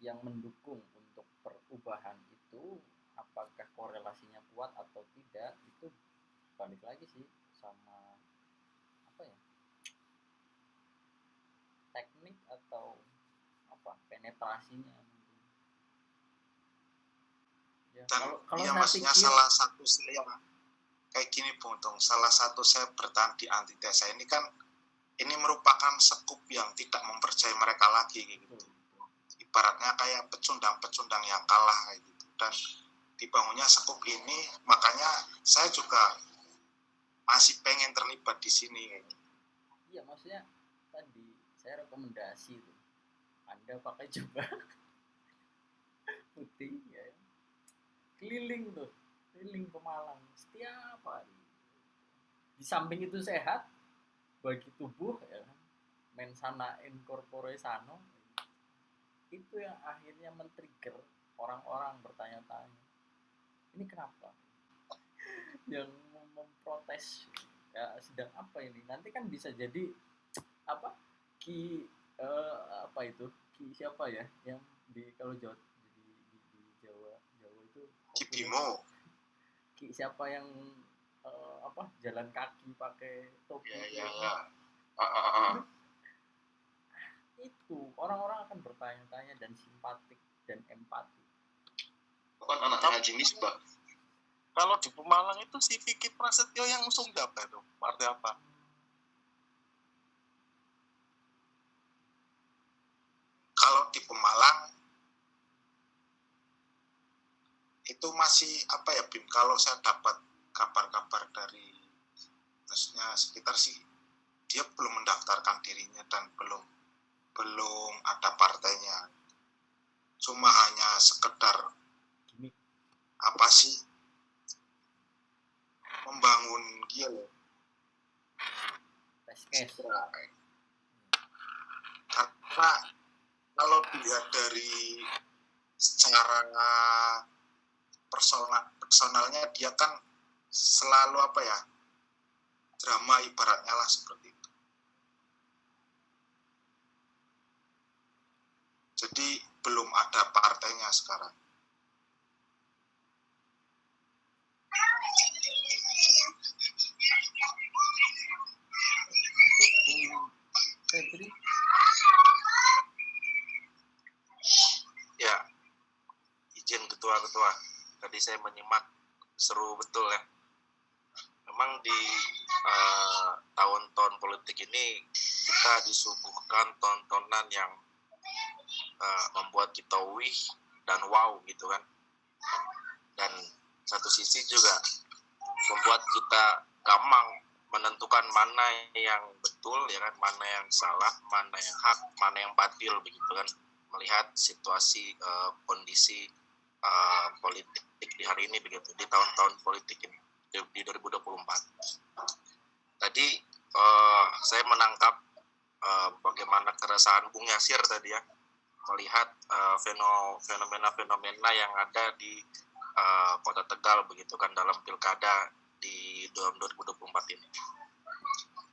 yang mendukung untuk perubahan itu, apakah korelasinya kuat atau tidak, itu balik lagi sih sama apa ya, teknik atau apa, penetrasinya mungkin. Ya, Dan kalau ya saya maksudnya pikir, salah satu saya kayak gini Bung Tung, salah satu saya bertahan di antitesa ini kan, ini merupakan sekup yang tidak mempercayai mereka lagi gitu. Ibaratnya kayak pecundang-pecundang yang kalah kayak gitu. Dan dibangunnya sekup ini, makanya saya juga masih pengen terlibat di sini kayak gitu. iya maksudnya tadi saya rekomendasi tuh, Anda pakai jubah putih ya, keliling Pemalang setiap hari. Di samping itu sehat bagi tubuh ya, mensana in corpore sano, itu yang akhirnya men-trigger orang-orang bertanya-tanya, ini kenapa yang memprotes ya, sedang apa ini, nanti kan bisa jadi apa, apa itu ki siapa ya yang di kalau Jawa, di Jawa itu Ki Bimo. Ki siapa yang apa, jalan kaki pakai topi. Ya. Itu orang-orang akan bertanya-tanya dan simpatik dan empati. Bukan anaknya Haji Misbah. Kalau di Pemalang itu si Vicky Prasetyo yang usung apa itu? Partai apa? Kalau di Pemalang itu masih apa ya Bim, kalau saya dapat kabar-kabar dari maksudnya sekitar sih, dia belum mendaftarkan dirinya dan belum ada partainya, cuma hanya sekedar apa sih, membangun dia loh, karena kalau dilihat dari secara personalnya dia kan selalu apa ya, drama ibaratnya lah seperti itu. Jadi belum ada partainya sekarang. Masuk Bung Febri. Ya, izin ketua-ketua. Tadi saya menyimak, seru betul ya. Memang di tahun-tahun politik ini kita disuguhkan tontonan yang membuat kita wih dan wow gitu kan. Dan satu sisi juga membuat kita gampang menentukan mana yang betul ya kan, mana yang salah, mana yang hak, mana yang batil begitu kan, melihat situasi kondisi politik di hari ini begitu, di tahun-tahun politik ini di 2024. Tadi saya menangkap bagaimana keresahan Bung Yasir tadi ya, melihat fenomena-fenomena yang ada di Kota Tegal begitu kan dalam pilkada di dalam 2024 ini.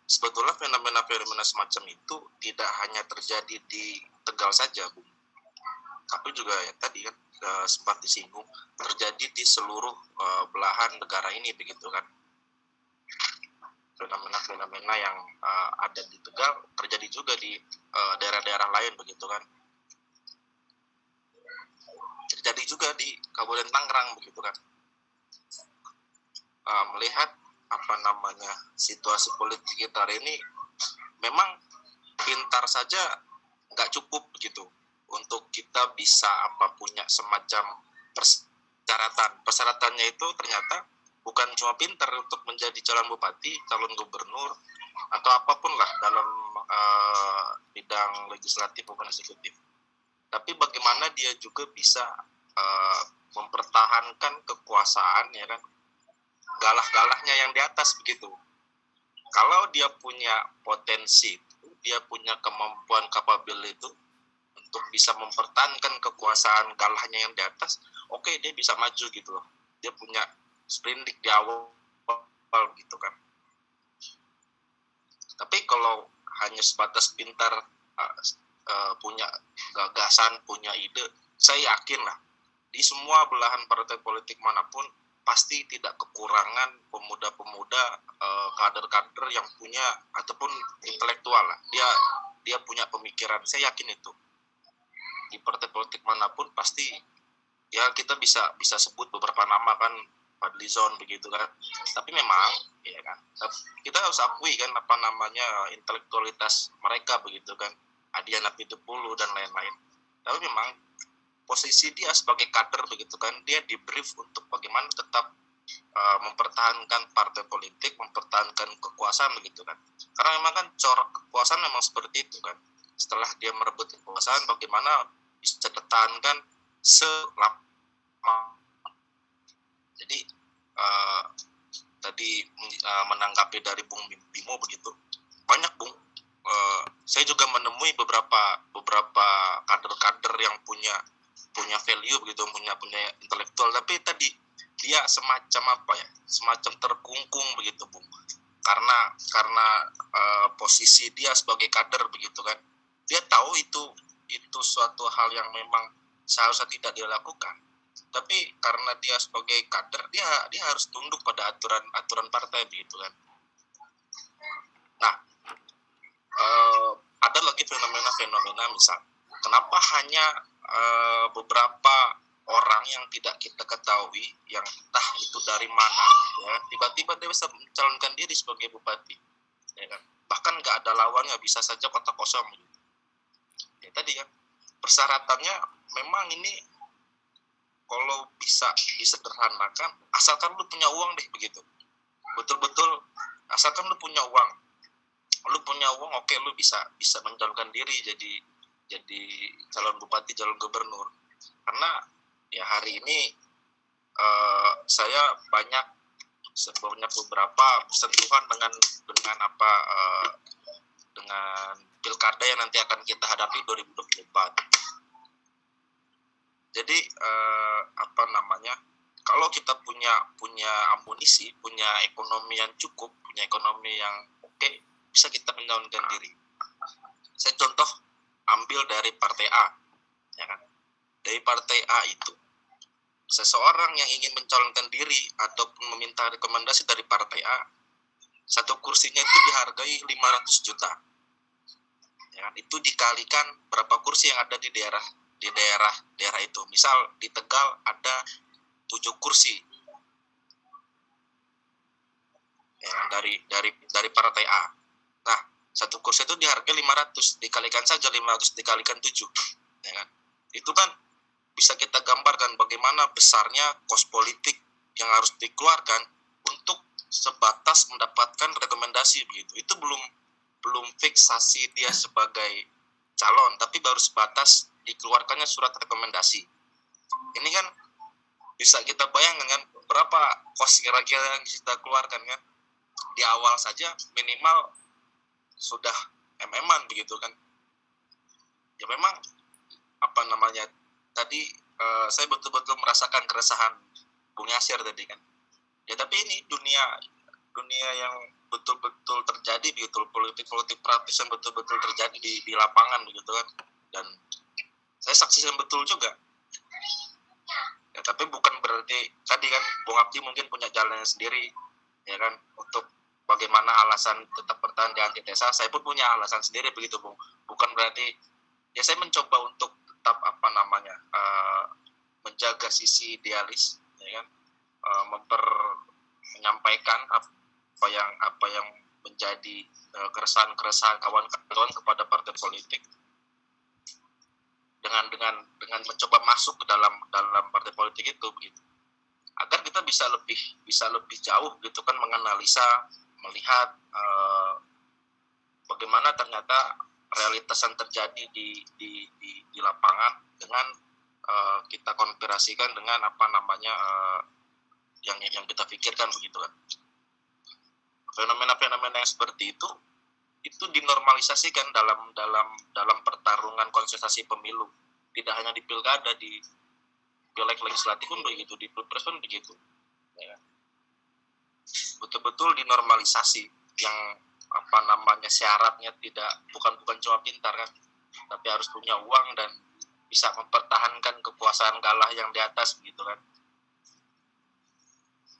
Sebetulnya fenomena-fenomena semacam itu tidak hanya terjadi di Tegal saja, Bung, tapi juga ya tadi kan sempat disinggung, terjadi di seluruh belahan negara ini begitu kan. Fenomena-fenomena yang ada di Tegal terjadi juga di daerah-daerah lain begitu kan. Terjadi juga di Kabupaten Tangerang begitu kan. Melihat situasi politik kita hari ini, memang pintar saja nggak cukup begitu untuk kita bisa punya semacam persyaratannya itu ternyata bukan cuma pintar untuk menjadi calon bupati, calon gubernur atau apapun lah dalam bidang legislatif maupun eksekutif, tapi bagaimana dia juga bisa mempertahankan kekuasaan, ya kan, galah-galahnya yang di atas begitu. Kalau dia punya potensi, dia punya kemampuan kapabel itu untuk bisa mempertahankan kekuasaan galahnya yang di atas, oke, dia bisa maju gitu loh. Dia punya sprindik di awal gitu kan. Tapi kalau hanya sebatas pintar, punya gagasan, punya ide, saya yakin lah di semua belahan partai politik manapun pasti tidak kekurangan pemuda-pemuda, kader-kader yang punya ataupun intelektual lah. Dia punya pemikiran, saya yakin itu. Di partai politik manapun pasti ya kita bisa sebut beberapa nama kan, Fadlizon begitu kan. Tapi memang ya kan, kita harus akui kan apa namanya intelektualitas mereka begitu kan, Adiana Pitupulu dan lain-lain. Tapi memang posisi dia sebagai kader begitu kan, dia di brief untuk bagaimana tetap mempertahankan partai politik, mempertahankan kekuasaan begitu kan. Karena memang kan corak kekuasaan memang seperti itu kan. Setelah dia merebut kekuasaan, bagaimana bisa dipertahankan selama. Jadi tadi menanggapi dari Bung Bimo begitu, banyak Bung. Saya juga menemui beberapa kader-kader yang punya value begitu, punya intelektual, tapi tadi dia semacam terkungkung begitu Bung, karena posisi dia sebagai kader begitu kan, dia tahu itu suatu hal yang memang seharusnya tidak dia lakukan, tapi karena dia sebagai kader dia harus tunduk pada aturan partai begitu kan. Nah, ada lagi fenomena misal, kenapa hanya beberapa orang yang tidak kita ketahui, yang entah itu dari mana, ya, tiba-tiba dia bisa mencalonkan diri sebagai bupati, ya kan? Bahkan nggak ada lawannya, bisa saja kota kosong. Ya tadi kan, persyaratannya memang ini kalau bisa disederhanakan, asalkan lu punya uang deh begitu, betul-betul asalkan lu punya uang, oke, lu bisa mencalonkan diri jadi calon bupati, calon gubernur. Karena ya hari ini saya banyak beberapa sentuhan dengan pilkada yang nanti akan kita hadapi 2024. Jadi kalau kita punya amunisi, punya ekonomi yang cukup, punya ekonomi yang oke, bisa kita mencalonkan diri. Saya contoh ambil dari partai A, ya kan? Dari partai A itu, seseorang yang ingin mencalonkan diri ataupun meminta rekomendasi dari partai A, satu kursinya itu dihargai 500 juta. Ya kan? Itu dikalikan berapa kursi yang ada di daerah itu. Misal di Tegal ada 7 kursi. Ya, dari partai A. Nah, satu kursi itu dihargai 500, dikalikan saja 500 dikalikan 7. Ya kan? Itu kan bisa kita gambarkan bagaimana besarnya kos politik yang harus dikeluarkan untuk sebatas mendapatkan rekomendasi begitu. Itu belum fiksasi dia sebagai calon, tapi baru sebatas dikeluarkannya surat rekomendasi. Ini kan bisa kita bayangkan kan berapa kos kira-kira yang kita keluarkan kan. Di awal saja minimal sudah MM-an begitu kan. Ya memang tadi saya betul-betul merasakan keresahan Bung Yasir tadi kan. Ya tapi ini dunia yang betul-betul terjadi begitu, politik praktis yang betul-betul terjadi di lapangan begitu kan. Dan saya saksikan betul juga. Ya tapi bukan berarti tadi kan Bung Abdi mungkin punya jalannya sendiri, ya kan, untuk bagaimana alasan tetap bertahan di antitesa. Saya pun punya alasan sendiri begitu Bung. Bukan berarti ya saya mencoba untuk tetap menjaga sisi idealis, ya kan, menyampaikan apa yang menjadi keresahan kawan-kawan kepada partai politik dengan mencoba masuk ke dalam partai politik itu begitu, agar kita bisa lebih jauh gitu kan menganalisa, melihat bagaimana ternyata realitas yang terjadi di lapangan dengan kita konspirasikan dengan apa namanya yang kita pikirkan begitu kan. Fenomena-fenomena yang seperti itu dinormalisasikan dalam pertarungan kontestasi pemilu. Tidak hanya di pilkada, di pileg legislatif pun begitu, di pilpres pun begitu. Ya. Betul-betul dinormalisasi yang apa namanya syaratnya bukan cuma pintar kan, tapi harus punya uang dan bisa mempertahankan kekuasaan kalah yang di atas gitu kan.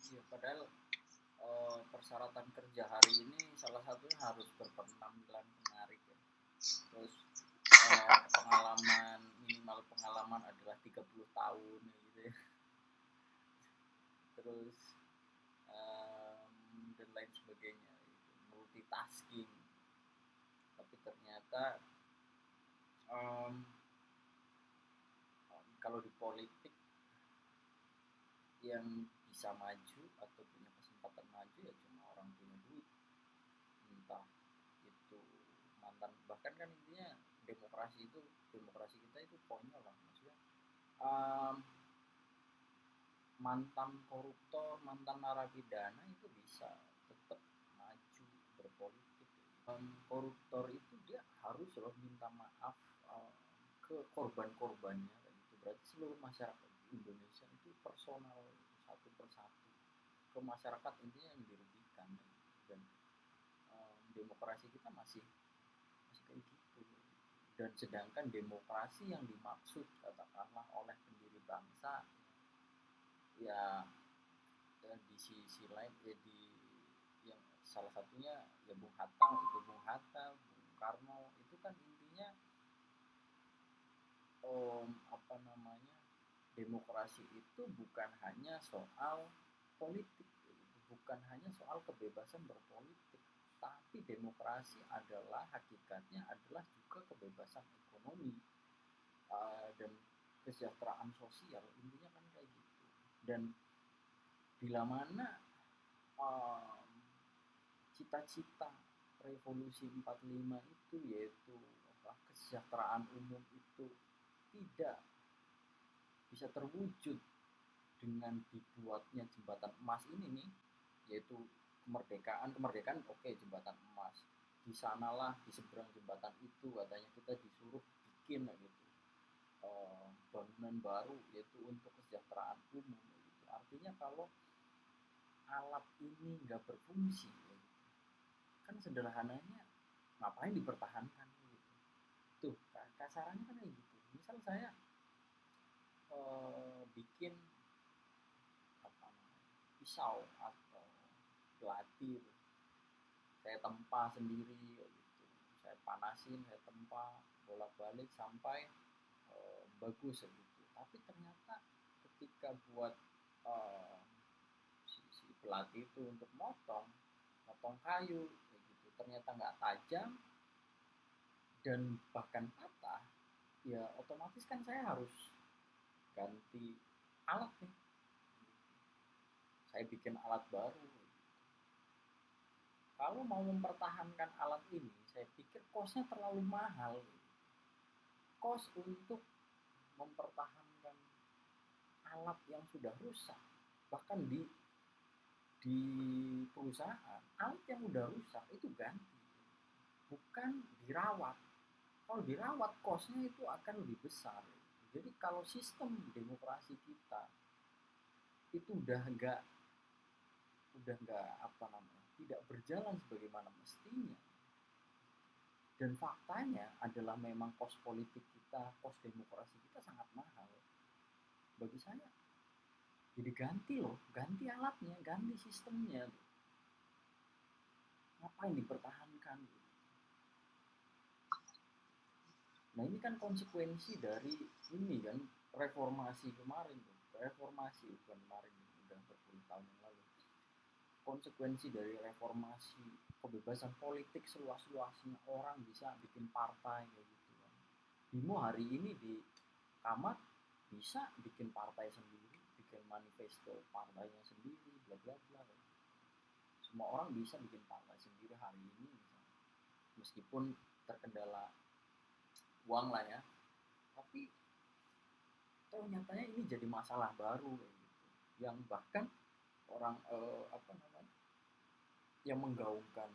Ya, padahal persyaratan kerja hari ini salah satunya harus berpenampilan menarik ya. Terus minimal pengalaman adalah 30 tahun gitu ya. Terus dan lain sebagainya gitu. Multitasking. Tapi ternyata kalau di politik yang bisa maju atau punya kesempatan maju ya cuma orang punya duit, entah itu mantan, bahkan kan intinya demokrasi kita itu konyol lah, maksudnya mantan koruptor, mantan narapidana itu bisa tetap maju berpolitik. Koruptor itu dia harus loh minta maaf ke korban-korbannya, itu berarti seluruh masyarakat Indonesia itu personal satu persatu ke masyarakat intinya yang dirugikan, dan demokrasi kita masih kayak gitu. Dan sedangkan demokrasi yang dimaksud katakanlah oleh pendiri bangsa ya di sisi lain ya yang salah satunya ya Bung Hatta, Bung Karno itu kan intinya demokrasi itu bukan hanya soal politik, bukan hanya soal kebebasan berpolitik, tapi demokrasi adalah hakikatnya adalah juga kebebasan ekonomi dan kesejahteraan sosial, intinya kan kayak gitu. Dan bila mana cita-cita revolusi 45 itu yaitu kesejahteraan umum itu tidak bisa terwujud dengan dibuatnya jembatan emas ini nih, yaitu kemerdekaan oke, jembatan emas di sanalah, di seberang jembatan itu katanya kita disuruh bikin gitu bangunan baru yaitu untuk kesejahteraan umum gitu. Artinya kalau alat ini nggak berfungsi gitu, kan sederhananya ngapain dipertahankan gitu. Tuh kasarannya kan kayak gitu. Misal saya bikin pisau atau belati, saya tempa sendiri gitu, saya panasin, saya tempa bolak-balik sampai bagus gitu. Tapi ternyata ketika buat si belati itu untuk motong kayu gitu, ternyata nggak tajam dan bahkan patah, ya otomatis kan saya harus ganti alat nih, saya bikin alat baru. Kalau mau mempertahankan alat ini, saya pikir kosnya terlalu mahal. Kos untuk mempertahankan alat yang sudah rusak, bahkan di perusahaan alat yang sudah rusak itu ganti, bukan dirawat. Kalau dirawat kosnya itu akan lebih besar. Jadi kalau sistem demokrasi kita itu udah nggak tidak berjalan sebagaimana mestinya, dan faktanya adalah memang kos politik kita, kos demokrasi kita sangat mahal, bagi saya jadi ganti alatnya, ganti sistemnya, ngapain dipertahankan. Nah ini kan konsekuensi dari ini kan reformasi kemarin, udah berpuluh tahun yang lalu. Konsekuensi dari reformasi kebebasan politik seluas-luasnya, orang bisa bikin partai kayak gitu kan. Bimo hari ini di Kamar bisa bikin partai sendiri, bikin manifesto partainya sendiri, bla bla bla. Semua orang bisa bikin partai sendiri hari ini misalnya. Meskipun terkendala uang lah ya, tapi toh nyatanya ini jadi masalah baru kayak gitu. Yang bahkan orang yang menggaungkan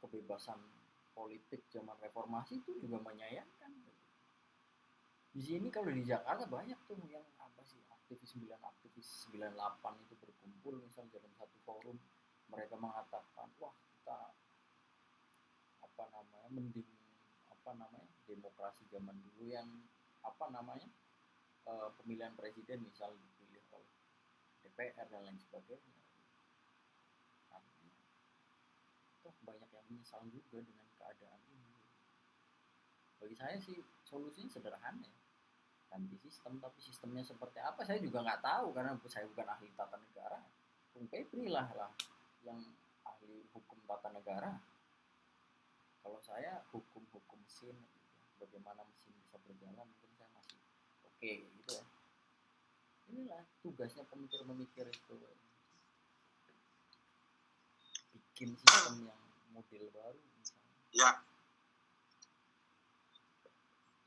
kebebasan politik zaman reformasi itu juga menyayangkan. Di sini kalau di Jakarta banyak tuh yang aktivis 98 itu berkumpul misal dalam satu forum, mereka mengatakan wah kita mending demokrasi zaman dulu yang pemilihan presiden misal dipilih oleh DPR dan lain sebagainya. Toh banyak yang menyesal juga dengan keadaan ini. Bagi saya sih solusinya sederhana ya. Ganti sistem, tapi sistemnya seperti apa saya juga nggak tahu karena saya bukan ahli tata negara. Bung Febri lah yang ahli hukum tata negara. Kalau saya hukum mesin, bagaimana mesin bisa berjalan mungkin saya masih oke gitu ya. Inilah tugasnya pemikir itu, bikin sistem yang model baru misalnya. Ya,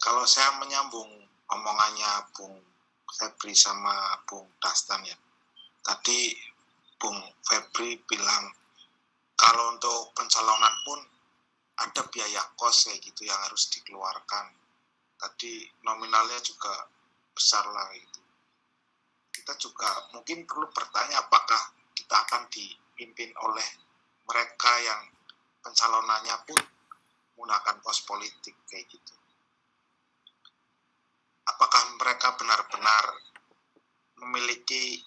kalau saya menyambung omongannya Bung Febri sama Bung Dastan ya, tadi Bung Febri bilang kalau untuk pencalonan pun ada biaya kos kayak gitu yang harus dikeluarkan. Tadi nominalnya juga besar lah gitu. Kita juga mungkin perlu bertanya apakah kita akan dipimpin oleh mereka yang pencalonannya pun menggunakan kos politik kayak gitu. Apakah mereka benar-benar memiliki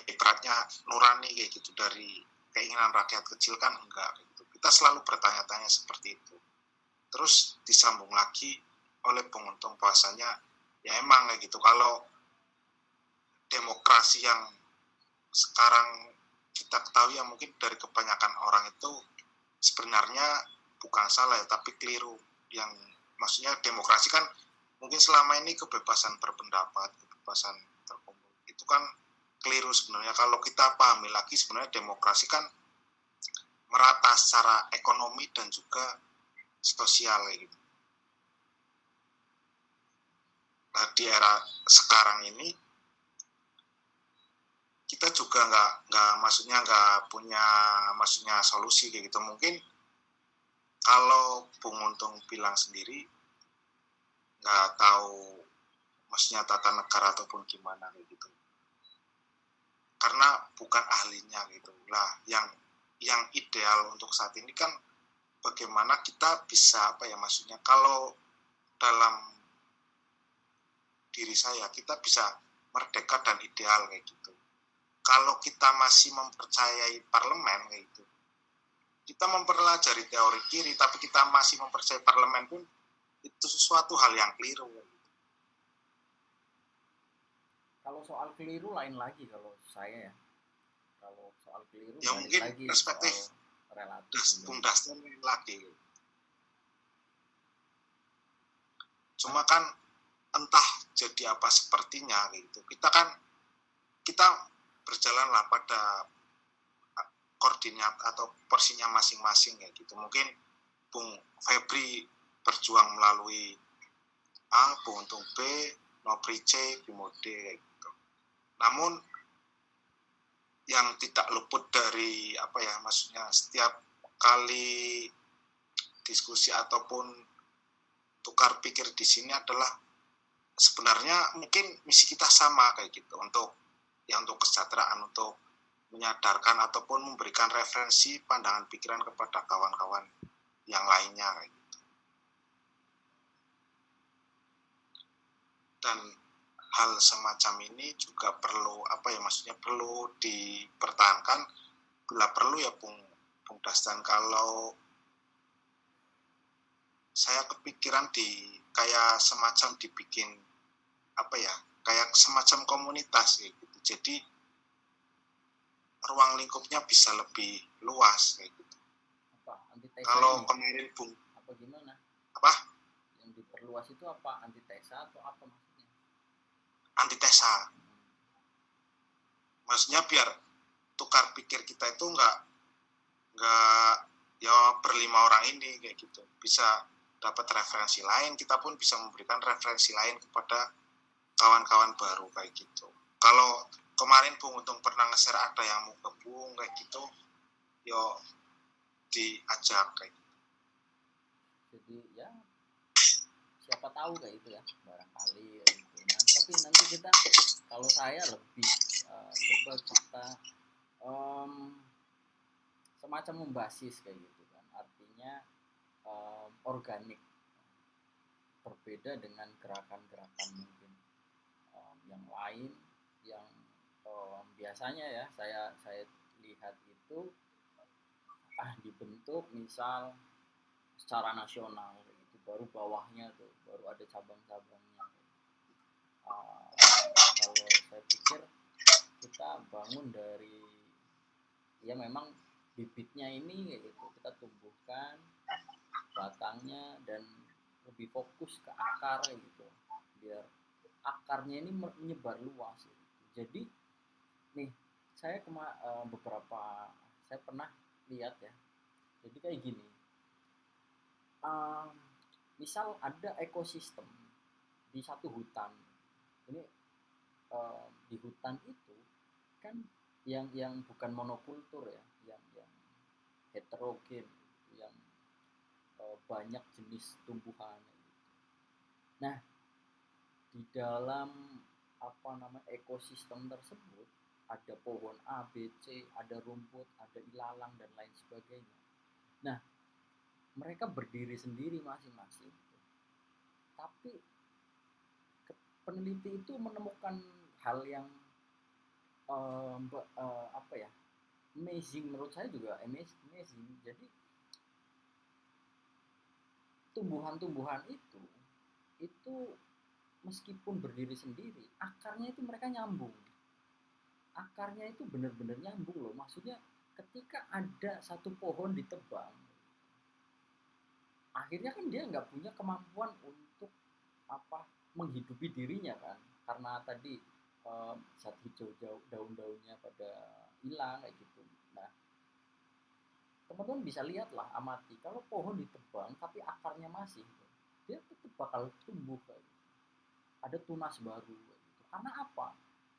ibaratnya nurani kayak gitu dari keinginan rakyat kecil? Kan enggak gitu. Kita selalu bertanya-tanya seperti itu. Terus disambung lagi oleh Bung Untung bahasanya ya emang kayak gitu, kalau demokrasi yang sekarang kita ketahui ya mungkin dari kebanyakan orang itu sebenarnya bukan salah ya, tapi keliru. Yang maksudnya demokrasi kan mungkin selama ini kebebasan berpendapat, kebebasan berkumpul, itu kan keliru sebenarnya. Kalau kita pahami lagi sebenarnya demokrasi kan merata secara ekonomi dan juga sosial gitu. Nah, di era sekarang ini kita juga nggak punya solusi kayak gitu. Mungkin kalau Bung Untung bilang sendiri nggak tahu maksudnya tata negara ataupun gimana kayak gitu, karena bukan ahlinya gitu lah. Yang ideal untuk saat ini kan bagaimana kita bisa maksudnya kalau dalam diri saya kita bisa merdeka dan ideal kayak gitu. Kalau kita masih mempercayai parlemen kayak gitu, kita mempelajari teori kiri tapi kita masih mempercayai parlemen pun itu sesuatu hal yang keliru. Kalau soal keliru lain lagi kalau saya ya. Kalau soal keliru ya mungkin lagi perspektif relatif. Bung Dastan lagi. Cuma kan entah jadi apa sepertinya gitu. Kita berjalanlah pada koordinat atau porsinya masing-masing ya gitu. Mungkin Bung Febri berjuang melalui A, Bung Untung B, Nopri C, Bimode gitu. Namun yang tidak luput dari maksudnya setiap kali diskusi ataupun tukar pikir di sini adalah sebenarnya mungkin misi kita sama kayak gitu, untuk kesejahteraan, untuk menyadarkan ataupun memberikan referensi pandangan pikiran kepada kawan-kawan yang lainnya kayak gitu. Dan hal semacam ini juga perlu maksudnya perlu dipertahankan bila perlu ya Bung Dastan. Kalau saya kepikiran kayak semacam dibikin kayak semacam komunitas kayak gitu. Jadi ruang lingkupnya bisa lebih luas kayak gitu. Kalau kemarin Bung gimana? Yang diperluas itu antitesa atau apa maksudnya? Antitesa. Maksudnya biar tukar pikir kita itu nggak ya berlima orang ini kayak gitu, bisa dapat referensi lain, kita pun bisa memberikan referensi lain kepada kawan-kawan baru kayak gitu. Kalau kemarin Bung Untung pernah nge-share ada yang mau gabung kayak gitu, yo diajak kayak gitu. Jadi ya siapa tahu kayak itu ya, barangkali ya gitu. Nah, tapi nanti kita, kalau saya lebih coba kita semacam membasis kayak gitu kan, artinya organik, berbeda dengan gerakan-gerakan mungkin yang lain yang biasanya ya saya lihat itu dibentuk misal secara nasional gitu, baru bawahnya tuh baru ada cabang-cabangnya. Kalau saya pikir kita bangun dari ya memang bibitnya ini gitu, kita tumbuhkan batangnya dan lebih fokus ke akar gitu, biar akarnya ini menyebar luas gitu. Jadi nih saya beberapa saya pernah lihat ya, jadi kayak gini, misal ada ekosistem di satu hutan ini, di hutan itu kan yang bukan monokultur ya, yang heterogen, yang banyak jenis tumbuhan. Nah, di dalam ekosistem tersebut ada pohon A, B, C, ada rumput, ada ilalang dan lain sebagainya. Nah, mereka berdiri sendiri masing-masing. Tapi peneliti itu menemukan hal yang amazing, menurut saya juga amazing. Jadi tumbuhan-tumbuhan itu meskipun berdiri sendiri, akarnya itu mereka nyambung. Akarnya itu benar-benar nyambung loh. Maksudnya ketika ada satu pohon ditebang, akhirnya kan dia nggak punya kemampuan untuk menghidupi dirinya kan, karena tadi zat hijau daun-daunnya pada hilang kayak gitu. Nah, teman-teman bisa lihatlah, amati, kalau pohon ditebang tapi akarnya masih, dia tetap bakal tumbuh kayak gitu. Ada tunas baru kayak gitu. Karena apa?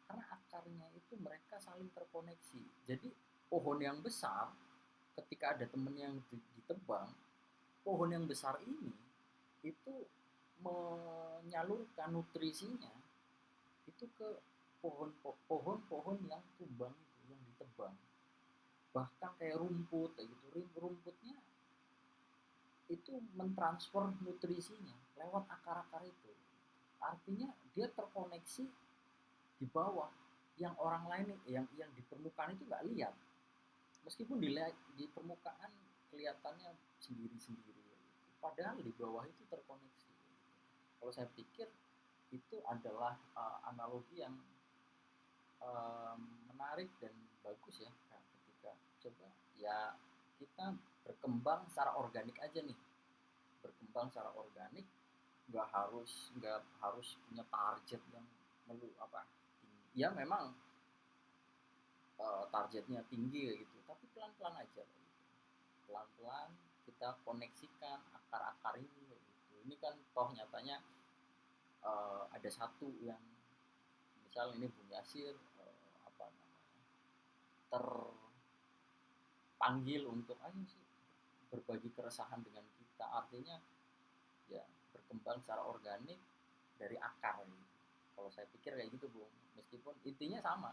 Karena akarnya itu mereka saling terkoneksi. Jadi pohon yang besar, ketika ada temen yang ditebang, pohon yang besar ini itu menyalurkan nutrisinya itu ke pohon-pohon yang tumbang itu, yang ditebang. Bahkan kayak rumput kayak gitu, rumputnya itu mentransfer nutrisinya lewat akar-akar itu. Artinya dia terkoneksi di bawah, yang orang lain yang di permukaan itu nggak lihat. Meskipun di permukaan kelihatannya sendiri-sendiri, padahal di bawah itu terkoneksi. Kalau saya pikir itu adalah analogi yang menarik dan bagus ya. Nah, ketika coba ya kita berkembang secara organik aja nih, berkembang secara organik, nggak harus punya target yang ya memang targetnya tinggi kayak gitu, tapi pelan-pelan aja kayak gitu. Pelan-pelan kita koneksikan akar-akar ini kayak gitu. Ini kan toh nyatanya ada satu yang misal ini Bung Yasir terpanggil untuk berbagi keresahan dengan kita, artinya ya berkembang secara organik dari akar gitu. Kalau saya pikir kayak gitu Bung, meskipun intinya sama,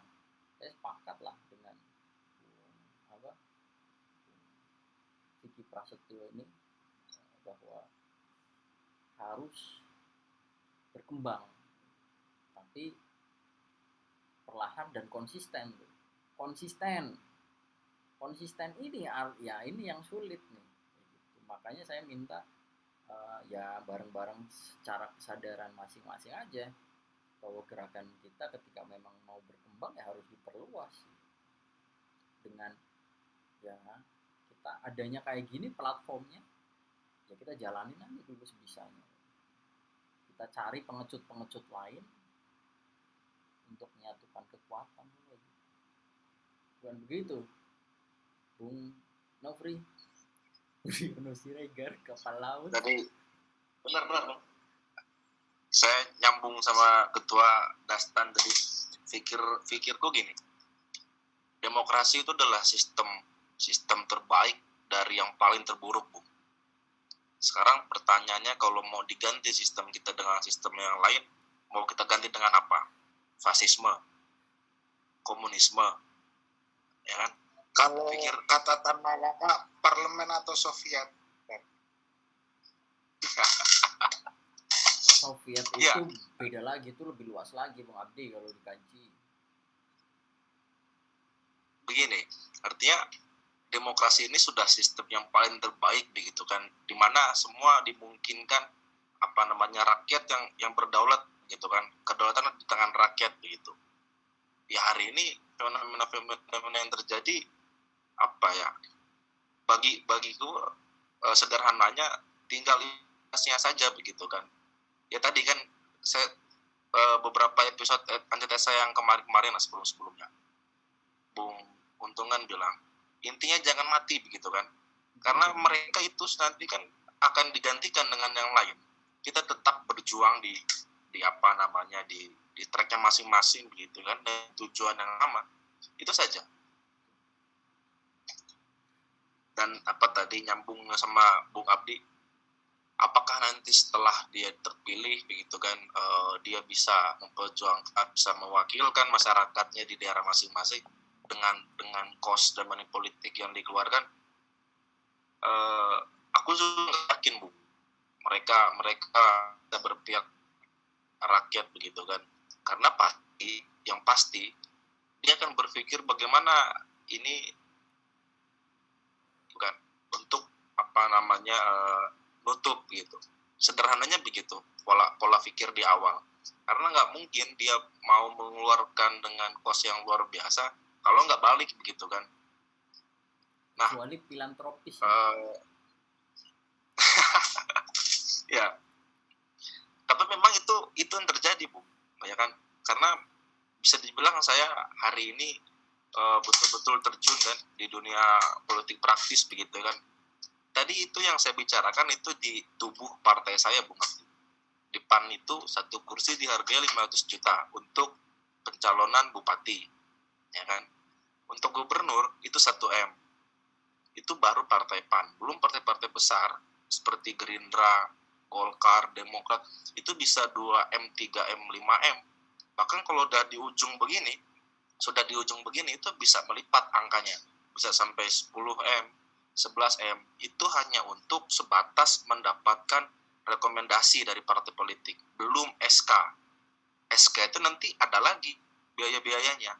saya sepakat lah dengan Vicky Prasetyo ini bahwa harus berkembang tapi perlahan dan konsisten. Konsisten ini ya ini yang sulit nih gitu. Makanya saya minta ya bareng-bareng secara kesadaran masing-masing aja, bahwa gerakan kita ketika memang mau berkembang ya harus diperluas dengan ya kita adanya kayak gini platformnya, ya kita jalanin aja dulu sebisanya. Kita cari pengecut-pengecut lain untuk menyatukan kekuatan dulu. Bukan begitu Bung Nofri? Bung Siregar, kapal laut. Jadi benar Bang. Saya nyambung nyambung sama ketua Dastan tadi, pikirku gini, demokrasi itu adalah sistem terbaik dari yang paling terburuk, Bu. Sekarang pertanyaannya, kalau mau diganti sistem kita dengan sistem yang lain, mau kita ganti dengan apa? Fasisme, komunisme, ya kan? Kalau kata Tan Malaka, parlemen atau Soviet? Soviet itu Iya. beda lagi, itu lebih luas lagi Bung Abdi kalau dikaji. Begini, artinya demokrasi ini sudah sistem yang paling terbaik begitu kan, dimana semua dimungkinkan rakyat yang berdaulat gitu kan, kedaulatan di tangan rakyat begitu. Ya hari ini fenomena yang terjadi bagiku sederhananya tinggal ilustrasinya saja begitu kan. Ya tadi kan saya beberapa episode antitesa yang kemarin sebelumnya Bung Untungan bilang intinya jangan mati begitu kan, karena mereka itu nanti kan akan digantikan dengan yang lain. Kita tetap berjuang di tracknya masing-masing begitu kan, dan tujuan yang sama, itu saja. Dan tadi nyambung sama Bung Abdi, apakah nanti setelah dia terpilih begitu kan, dia bisa memperjuangkan, bisa mewakilkan masyarakatnya di daerah masing-masing dengan cost dan money politik yang dikeluarkan, aku juga yakin Bu, mereka bisa berpihak rakyat begitu kan, karena pasti dia akan berpikir bagaimana ini bukan untuk nutup gitu. Sederhananya begitu pola pikir di awal, karena nggak mungkin dia mau mengeluarkan dengan kos yang luar biasa kalau nggak balik begitu kan. Nah, kecuali filantropis ya, tapi memang itu yang terjadi Bu, ya kan, karena bisa dibilang saya hari ini betul-betul terjun kan di dunia politik praktis begitu kan. Tadi itu yang saya bicarakan itu di tubuh partai saya Bung Abdi. Di PAN itu satu kursi dihargai 500 juta untuk pencalonan bupati, ya kan. Untuk gubernur itu 1 M. Itu baru partai PAN, belum partai-partai besar seperti Gerindra, Golkar, Demokrat, itu bisa 2 M, 3 M, 5 M. Bahkan kalau udah di ujung begini itu bisa melipat angkanya, bisa sampai 10 M, 11 M. Itu hanya untuk sebatas mendapatkan rekomendasi dari partai politik, belum SK. SK itu nanti ada lagi biaya-biayanya.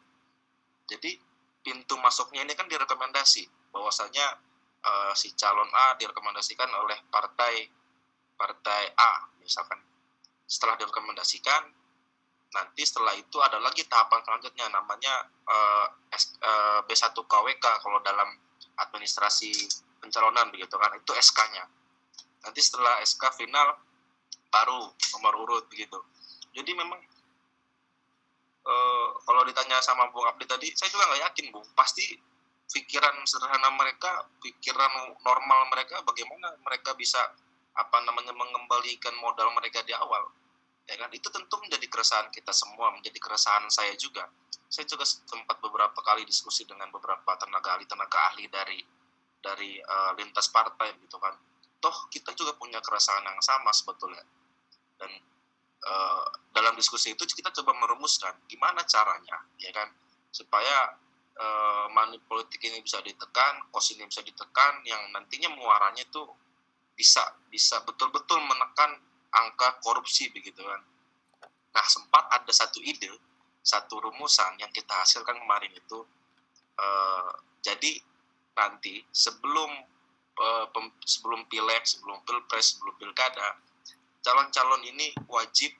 Jadi pintu masuknya ini kan direkomendasi, bahwasanya si calon A direkomendasikan oleh partai A misalkan. Setelah direkomendasikan, nanti setelah itu ada lagi tahapan selanjutnya, namanya B1 KWK kalau dalam administrasi pencalonan begitu kan, itu SK-nya. Nanti setelah SK final baru nomor urut begitu. Jadi memang kalau ditanya sama Bung Abdi tadi, saya juga nggak yakin Bung, pasti pikiran sederhana mereka, pikiran normal mereka, bagaimana mereka bisa mengembalikan modal mereka di awal, ya kan. Itu tentu menjadi keresahan kita semua, menjadi keresahan saya juga. Saya juga sempat beberapa kali diskusi dengan beberapa tenaga ahli dari lintas partai gitu kan. Toh kita juga punya keresahan yang sama sebetulnya. Dan dalam diskusi itu kita coba merumuskan gimana caranya, ya kan, supaya money politik ini bisa ditekan, cost ini bisa ditekan, yang nantinya muaranya itu bisa betul-betul menekan angka korupsi begitu kan. Nah, sempat ada satu ide, satu rumusan yang kita hasilkan kemarin itu, jadi nanti sebelum pileg, sebelum pilpres, sebelum pilkada, calon-calon ini wajib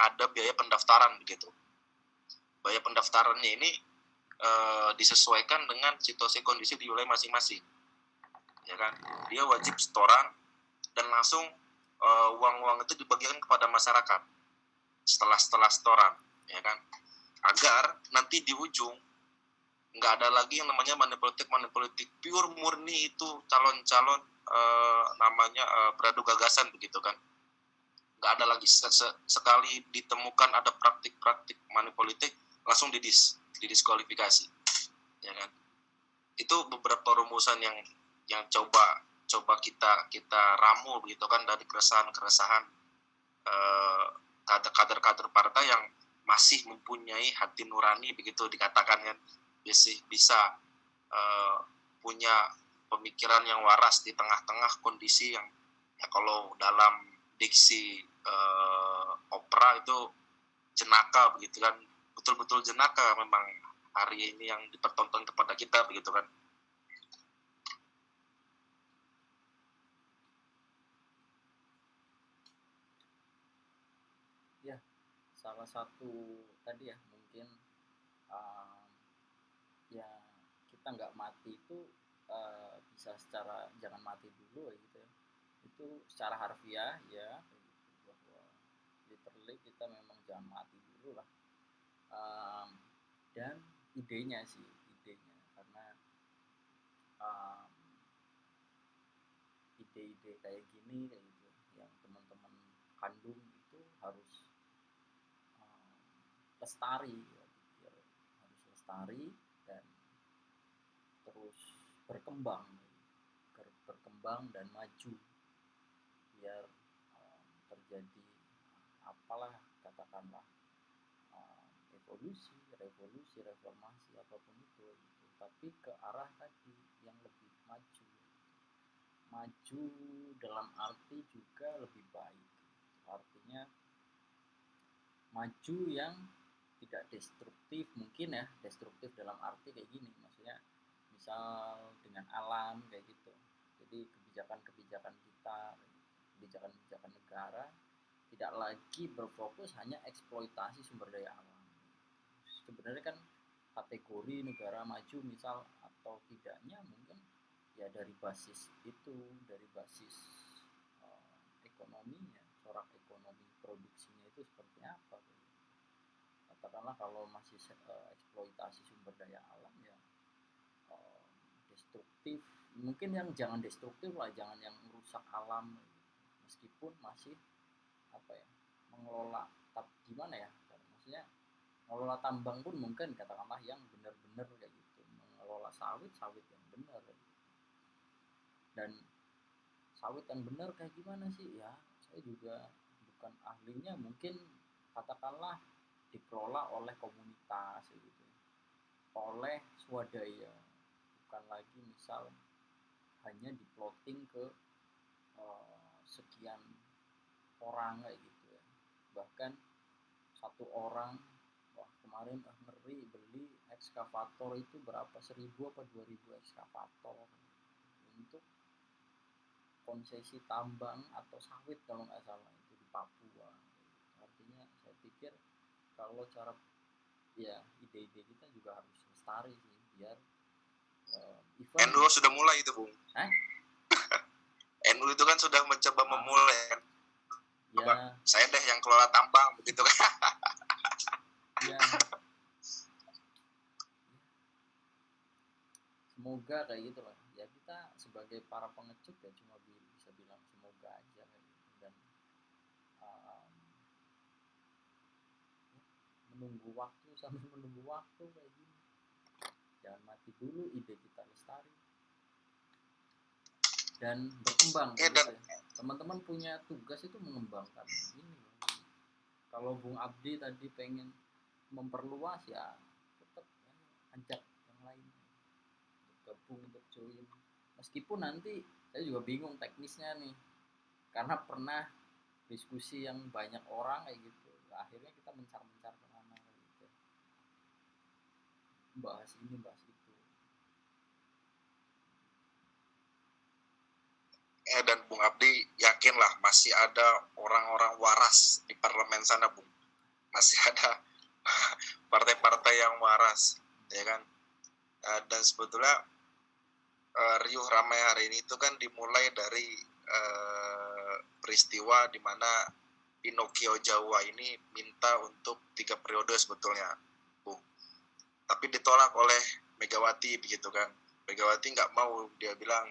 ada biaya pendaftaran begitu. Biaya pendaftarannya ini disesuaikan dengan situasi kondisi di wilayah masing-masing, ya kan. Dia wajib setoran dan langsung uang-uang itu dibagikan kepada masyarakat setelah setoran, ya kan, agar nanti di ujung nggak ada lagi yang namanya money politik pure murni, itu calon-calon beradu gagasan begitu kan. nggak ada lagi. Sekali ditemukan ada praktik-praktik money politik, langsung didiskualifikasi, ya kan. Itu beberapa rumusan yang coba kita ramu begitu kan, dari keresahan kader-kader partai yang masih mempunyai hati nurani begitu dikatakan kan, bisa punya pemikiran yang waras di tengah-tengah kondisi yang ya kalau dalam diksi opera itu jenaka begitu kan, betul-betul jenaka memang hari ini yang dipertonton kepada kita begitu kan. Ya, salah satu tadi ya mungkin ya kita nggak mati itu bisa secara jangan mati dulu ya gitu ya, itu secara harfiah ya bahwa literally kita memang jangan mati dulu lah. Dan idenya karena ide-ide kayak gini kayak gitu yang teman-teman kandung itu harus lestari ya, harus lestari dan terus berkembang dan maju biar terjadi apalah katakanlah evolusi, revolusi, reformasi apapun itu gitu. Tapi ke arah tadi yang lebih maju dalam arti juga lebih baik, artinya maju yang tidak destruktif, mungkin ya destruktif dalam arti kayak gini, maksudnya misal dengan alam kayak gitu. Jadi kebijakan kita, kebijakan negara tidak lagi berfokus hanya eksploitasi sumber daya alam. Sebenarnya kan kategori negara maju misal atau tidaknya mungkin ya dari basis itu, dari basis ekonominya, corak ekonomi produksinya itu seperti apa. Katakanlah kalau masih eksploitasi sumber daya alam ya destruktif, mungkin yang jangan destruktif lah, jangan yang merusak alam, meskipun masih apa ya mengelola gimana ya, maksudnya mengelola tambang pun mungkin katakanlah yang benar-benar kayak gitu, mengelola sawit yang benar gitu. Dan sawit yang benar kayak gimana sih ya, saya juga bukan ahlinya, mungkin katakanlah dikelola oleh komunitas gitu, oleh swadaya, bukan lagi misal hanya diploting ke sekian orang kayak gitu ya. Bahkan satu orang, wah kemarin ngeri beli ekskavator itu berapa, 1.000 apa 2.000 ekskavator untuk konsesi tambang atau sawit kalau nggak salah itu di Papua. Artinya saya pikir kalau cara ya ide-ide kita juga harus lestari sih, biar NU sudah mulai itu Bung. NU itu kan sudah mencoba memulai kan. Ya. Saya deh yang kelola tambang begitu kan. Ya. Semoga kayak gitu lah. Ya kita sebagai para pengecut ya cuma bisa bilang semoga aja kayak gitu. Dan menunggu waktu sambil menunggu waktu kayak gini. Jangan mati dulu, ide kita lestari dan berkembang. Ya, gitu ya. Teman-teman punya tugas itu mengembangkan ini. Kalau Bung Abdi tadi pengen memperluas ya tetap ya, ajak yang lain gabung untuk join. Meskipun nanti saya juga bingung teknisnya nih, karena pernah diskusi yang banyak orang kayak gitu. Akhirnya kita mencar-mencar kemana gitu. Bahas ini, bahas itu. Dan Bung Abdi yakinlah masih ada orang-orang waras di parlemen sana Bung, masih ada partai-partai yang waras ya kan. Dan sebetulnya riuh ramai hari ini itu kan dimulai dari peristiwa di mana Pinocchio Jawa ini minta untuk 3 periode sebetulnya Bung, tapi ditolak oleh Megawati begitu kan. Megawati nggak mau, dia bilang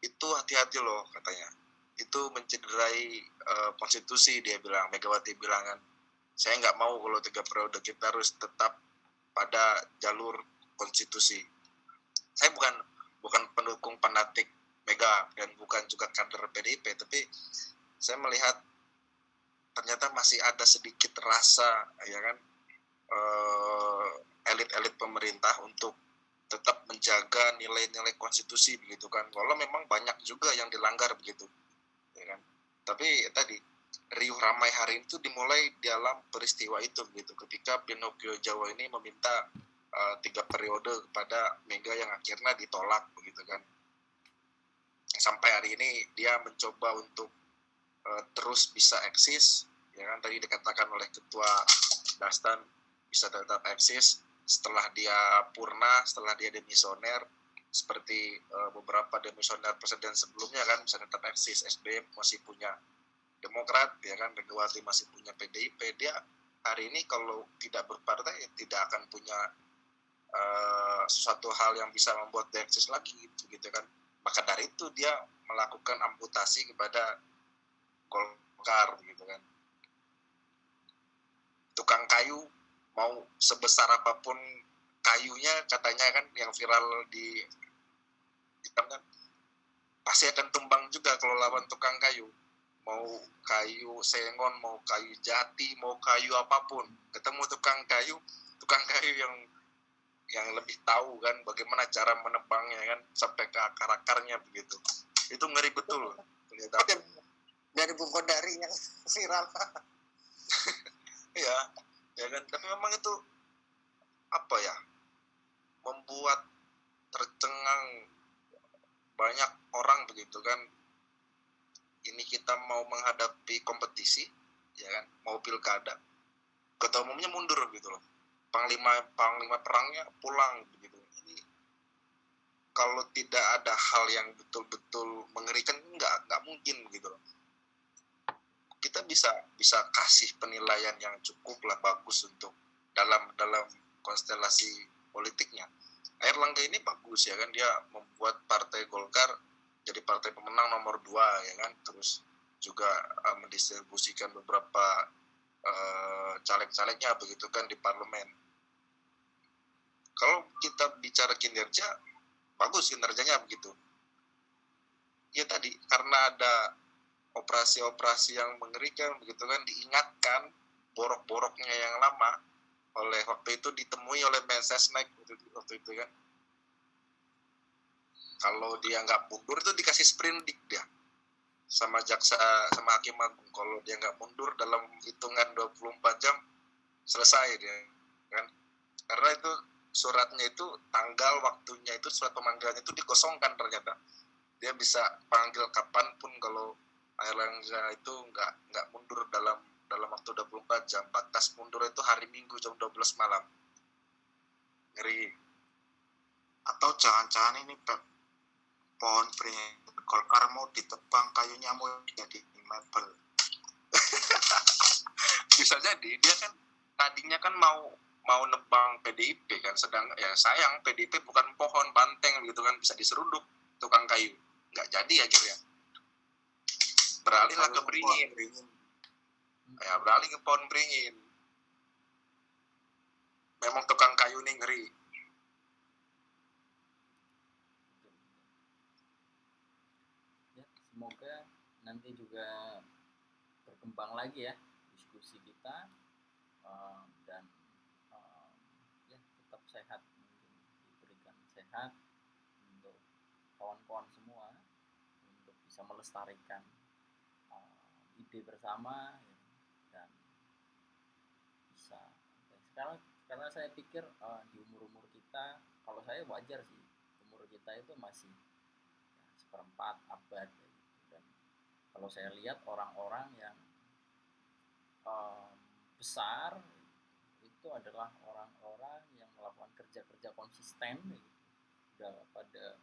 itu hati-hati loh katanya, itu mencederai konstitusi, dia bilang, Megawati bilang kan, saya nggak mau kalau 3 periode, kita harus tetap pada jalur konstitusi. Saya bukan pendukung fanatik Mega dan bukan juga kader PDIP, tapi saya melihat ternyata masih ada sedikit rasa, ya kan, elit-elit pemerintah untuk tetap menjaga nilai-nilai konstitusi begitu kan. Walau memang banyak juga yang dilanggar begitu, ya kan. Tapi tadi riuh ramai hari itu dimulai dalam peristiwa itu begitu, ketika Pinocchio Jawa ini meminta 3 periode kepada Mega yang akhirnya ditolak begitu kan. Sampai hari ini dia mencoba untuk terus bisa eksis, ya kan, tadi dikatakan oleh Ketua Dastan bisa tetap eksis setelah dia purna, setelah dia demisioner, seperti beberapa demisioner presiden sebelumnya kan bisa tetap eksis. SBY masih punya Demokrat, ya kan, Megawati masih punya PDIP. Dia hari ini kalau tidak berpartai tidak akan punya suatu hal yang bisa membuat dia eksis lagi gitu kan. Maka dari itu dia melakukan amputasi kepada Golkar gitu kan. Tukang kayu mau sebesar apapun kayunya, katanya kan yang viral di kan, pasti akan tumbang juga kalau lawan tukang kayu. Mau kayu sengon, mau kayu jati, mau kayu apapun, ketemu tukang kayu yang lebih tahu kan bagaimana cara menebangnya kan sampai ke akar-akarnya begitu. Itu ngeri betul ternyata. Dari Bung Kodari yang viral. Iya, ya kan. Tapi memang itu apa ya, membuat tercengang banyak orang begitu kan. Ini kita mau menghadapi kompetisi, ya kan, mau pilkada, ketua umumnya mundur gitu loh, panglima perangnya pulang begitu. Ini kalau tidak ada hal yang betul-betul mengerikan, nggak mungkin gitu loh. Kita bisa kasih penilaian yang cukup lah, bagus untuk dalam konstelasi politiknya. Airlangga ini bagus, ya kan, dia membuat Partai Golkar jadi partai pemenang nomor 2, ya kan, terus juga mendistribusikan beberapa caleg-calegnya begitu kan di parlemen. Kalau kita bicara kinerja, bagus kinerjanya begitu. Ya tadi karena ada operasi-operasi yang mengerikan begitu kan, diingatkan borok-boroknya yang lama oleh waktu itu ditemui oleh Mensesnek waktu itu kan. Kalau dia nggak mundur itu dikasih sprindik dia sama jaksa, sama hakim agung. Kalau dia nggak mundur dalam hitungan 24 jam selesai dia kan. Karena itu suratnya itu tanggal waktunya itu surat pemanggilannya itu dikosongkan ternyata. Dia bisa panggil kapanpun kalau Airlangga itu nggak mundur dalam waktu 24 jam. Batas mundur itu hari Minggu jam 12 malam. Ngeri. Atau jangan-jangan ini pohon beringin Golkar mau ditebang, kayunya mau jadi mebel. Bisa jadi dia kan tadinya kan mau nebang PDIP kan, sedang ya sayang PDIP bukan pohon banteng gitu kan, bisa diseruduk tukang kayu, nggak jadi akhirnya beralihlah ke beringin. Ya beralih ke pohon beringin. Memang tukang kayu ini ngeri. Ya, semoga nanti juga berkembang lagi ya diskusi kita, dan ya tetap sehat, mungkin diberikan sehat untuk kawan-kawan semua untuk bisa melestarikan ide bersama ya, dan bisa karena saya pikir di umur kita, kalau saya wajar sih, umur kita itu masih ya, seperempat abad ya, gitu. Dan kalau saya lihat orang-orang yang besar itu adalah orang-orang yang melakukan kerja-kerja konsisten gitu, udah pada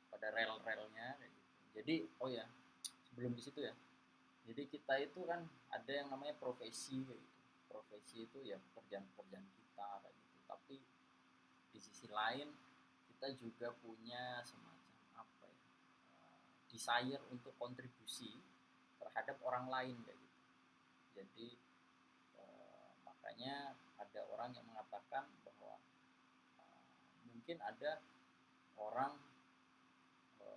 pada rel-relnya gitu. Jadi ya sebelum di situ ya, jadi kita itu kan ada yang namanya profesi gitu. Profesi itu ya pekerjaan kita kayak gitu, tapi di sisi lain kita juga punya semacam desire untuk kontribusi terhadap orang lain kayak gitu. Jadi makanya ada orang yang mengatakan bahwa mungkin ada orang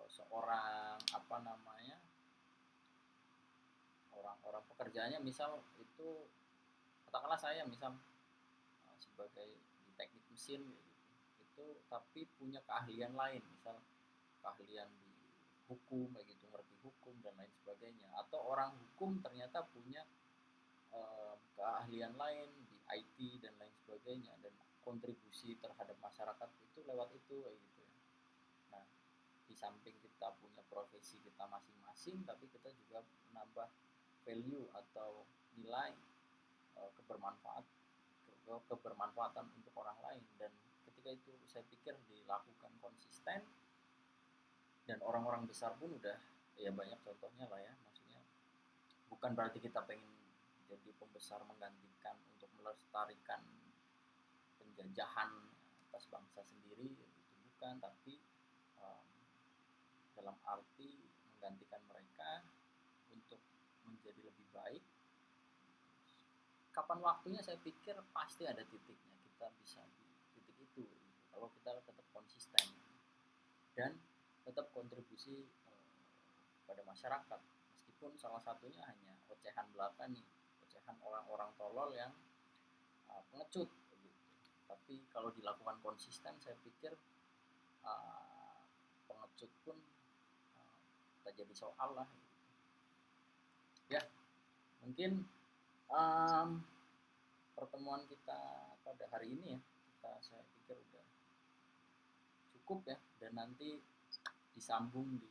seorang orang pekerjaannya misal itu, katakanlah saya misal sebagai di teknik mesin gitu, itu tapi punya keahlian lain, misal keahlian di hukum kayak gitu, ngerti hukum dan lain sebagainya, atau orang hukum ternyata punya keahlian lain di IT dan lain sebagainya, dan kontribusi terhadap masyarakat itu lewat itu kayak gitu ya. Nah, di samping kita punya profesi kita masing-masing, tapi kita juga menambah value atau nilai kebermanfaatan untuk orang lain. Dan ketika itu saya pikir dilakukan konsisten, dan orang-orang besar pun udah ya banyak contohnya lah ya, maksudnya bukan berarti kita pengen jadi pembesar menggantikan untuk melestarikan penjajahan atas bangsa sendiri, itu bukan, tapi dalam arti menggantikan mereka untuk menjadi lebih baik. Kapan waktunya saya pikir pasti ada titiknya kita bisa di titik itu gitu. Kalau kita tetap konsisten dan tetap kontribusi pada masyarakat, meskipun salah satunya hanya ocehan belaka nih, ocehan orang-orang tolol yang pengecut gitu. Tapi kalau dilakukan konsisten, saya pikir pengecut pun tak jadi soal lah gitu. Ya, mungkin pertemuan kita pada hari ini ya, saya pikir udah cukup ya, dan nanti disambung di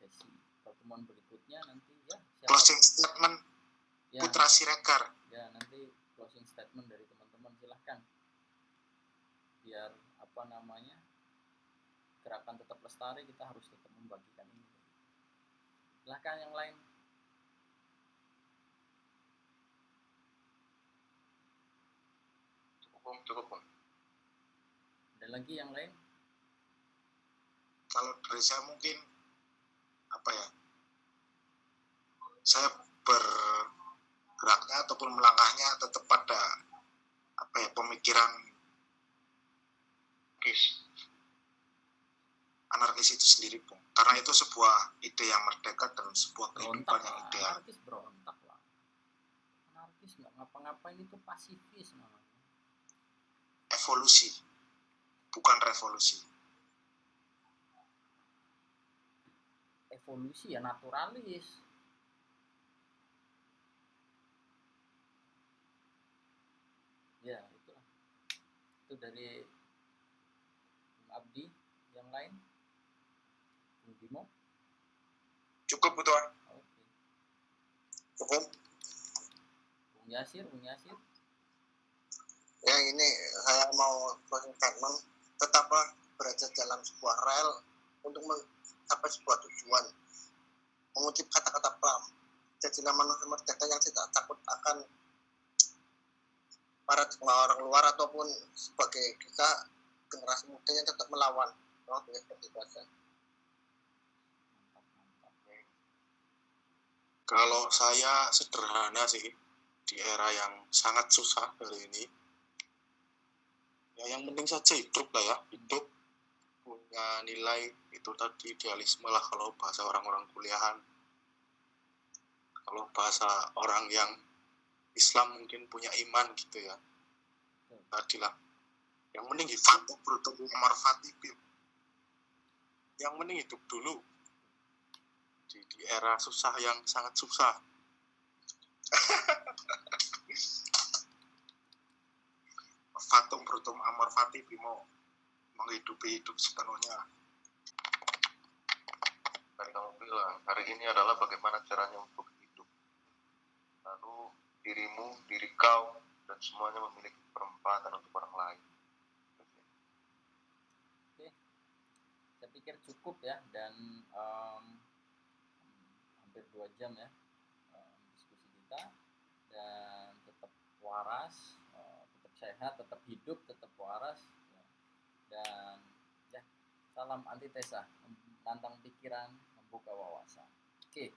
sesi pertemuan berikutnya nanti ya. Closing statement ya, Putra Siregar. Ya, nanti closing statement dari teman-teman silahkan, biar gerakan tetap lestari, kita harus tetap membagikan ini. Silahkan yang lain. Cukup. Ada lagi yang lain? Kalau dari saya mungkin saya bergeraknya ataupun melangkahnya tetap pada pemikiran anarkis itu sendiri, Bung. Karena itu sebuah ide yang merdeka dan sebuah kehidupan yang ideal. Anarkis berontak lah. Anarkis nggak ngapa-ngapain, itu pasifis namanya. Evolusi, bukan revolusi. Evolusi ya naturalis. Ya itulah. Itu dari Abdi. Yang lain? Bung Bimo? Cukup, Tuan. Oke. Cukup. Bung Yasir. Ya, ini saya mau closing statement, tetaplah berada dalam sebuah rel untuk mencapai sebuah tujuan, mengutip kata-kata Pram, jadilah manusia merdeka yang tidak takut akan paradigma orang luar ataupun sebagai kita generasi muda yang tetap melawan. Seperti itu saja. Kalau saya sederhana sih, di era yang sangat susah hari ini, ya yang penting saja hidup lah ya, hidup punya nilai itu tadi, idealisme lah kalau bahasa orang-orang kuliahan. Kalau bahasa orang yang Islam mungkin punya iman gitu ya. Tadilah. Yang penting hidup, yang penting hidup dulu di era susah yang sangat susah. Fatum brutum amor fati bimo, menghidupi hidup sepenuhnya. Tadi kamu bilang hari ini adalah bagaimana caranya untuk hidup, lalu diri kau dan semuanya memiliki perempatan untuk orang lain. Oke, saya pikir cukup ya, dan hampir 2 jam ya diskusi kita, dan tetap waras, tetap sehat, tetap hidup, tetap waras ya. Dan ya, salam antitesa, menantang pikiran, membuka wawasan. Oke.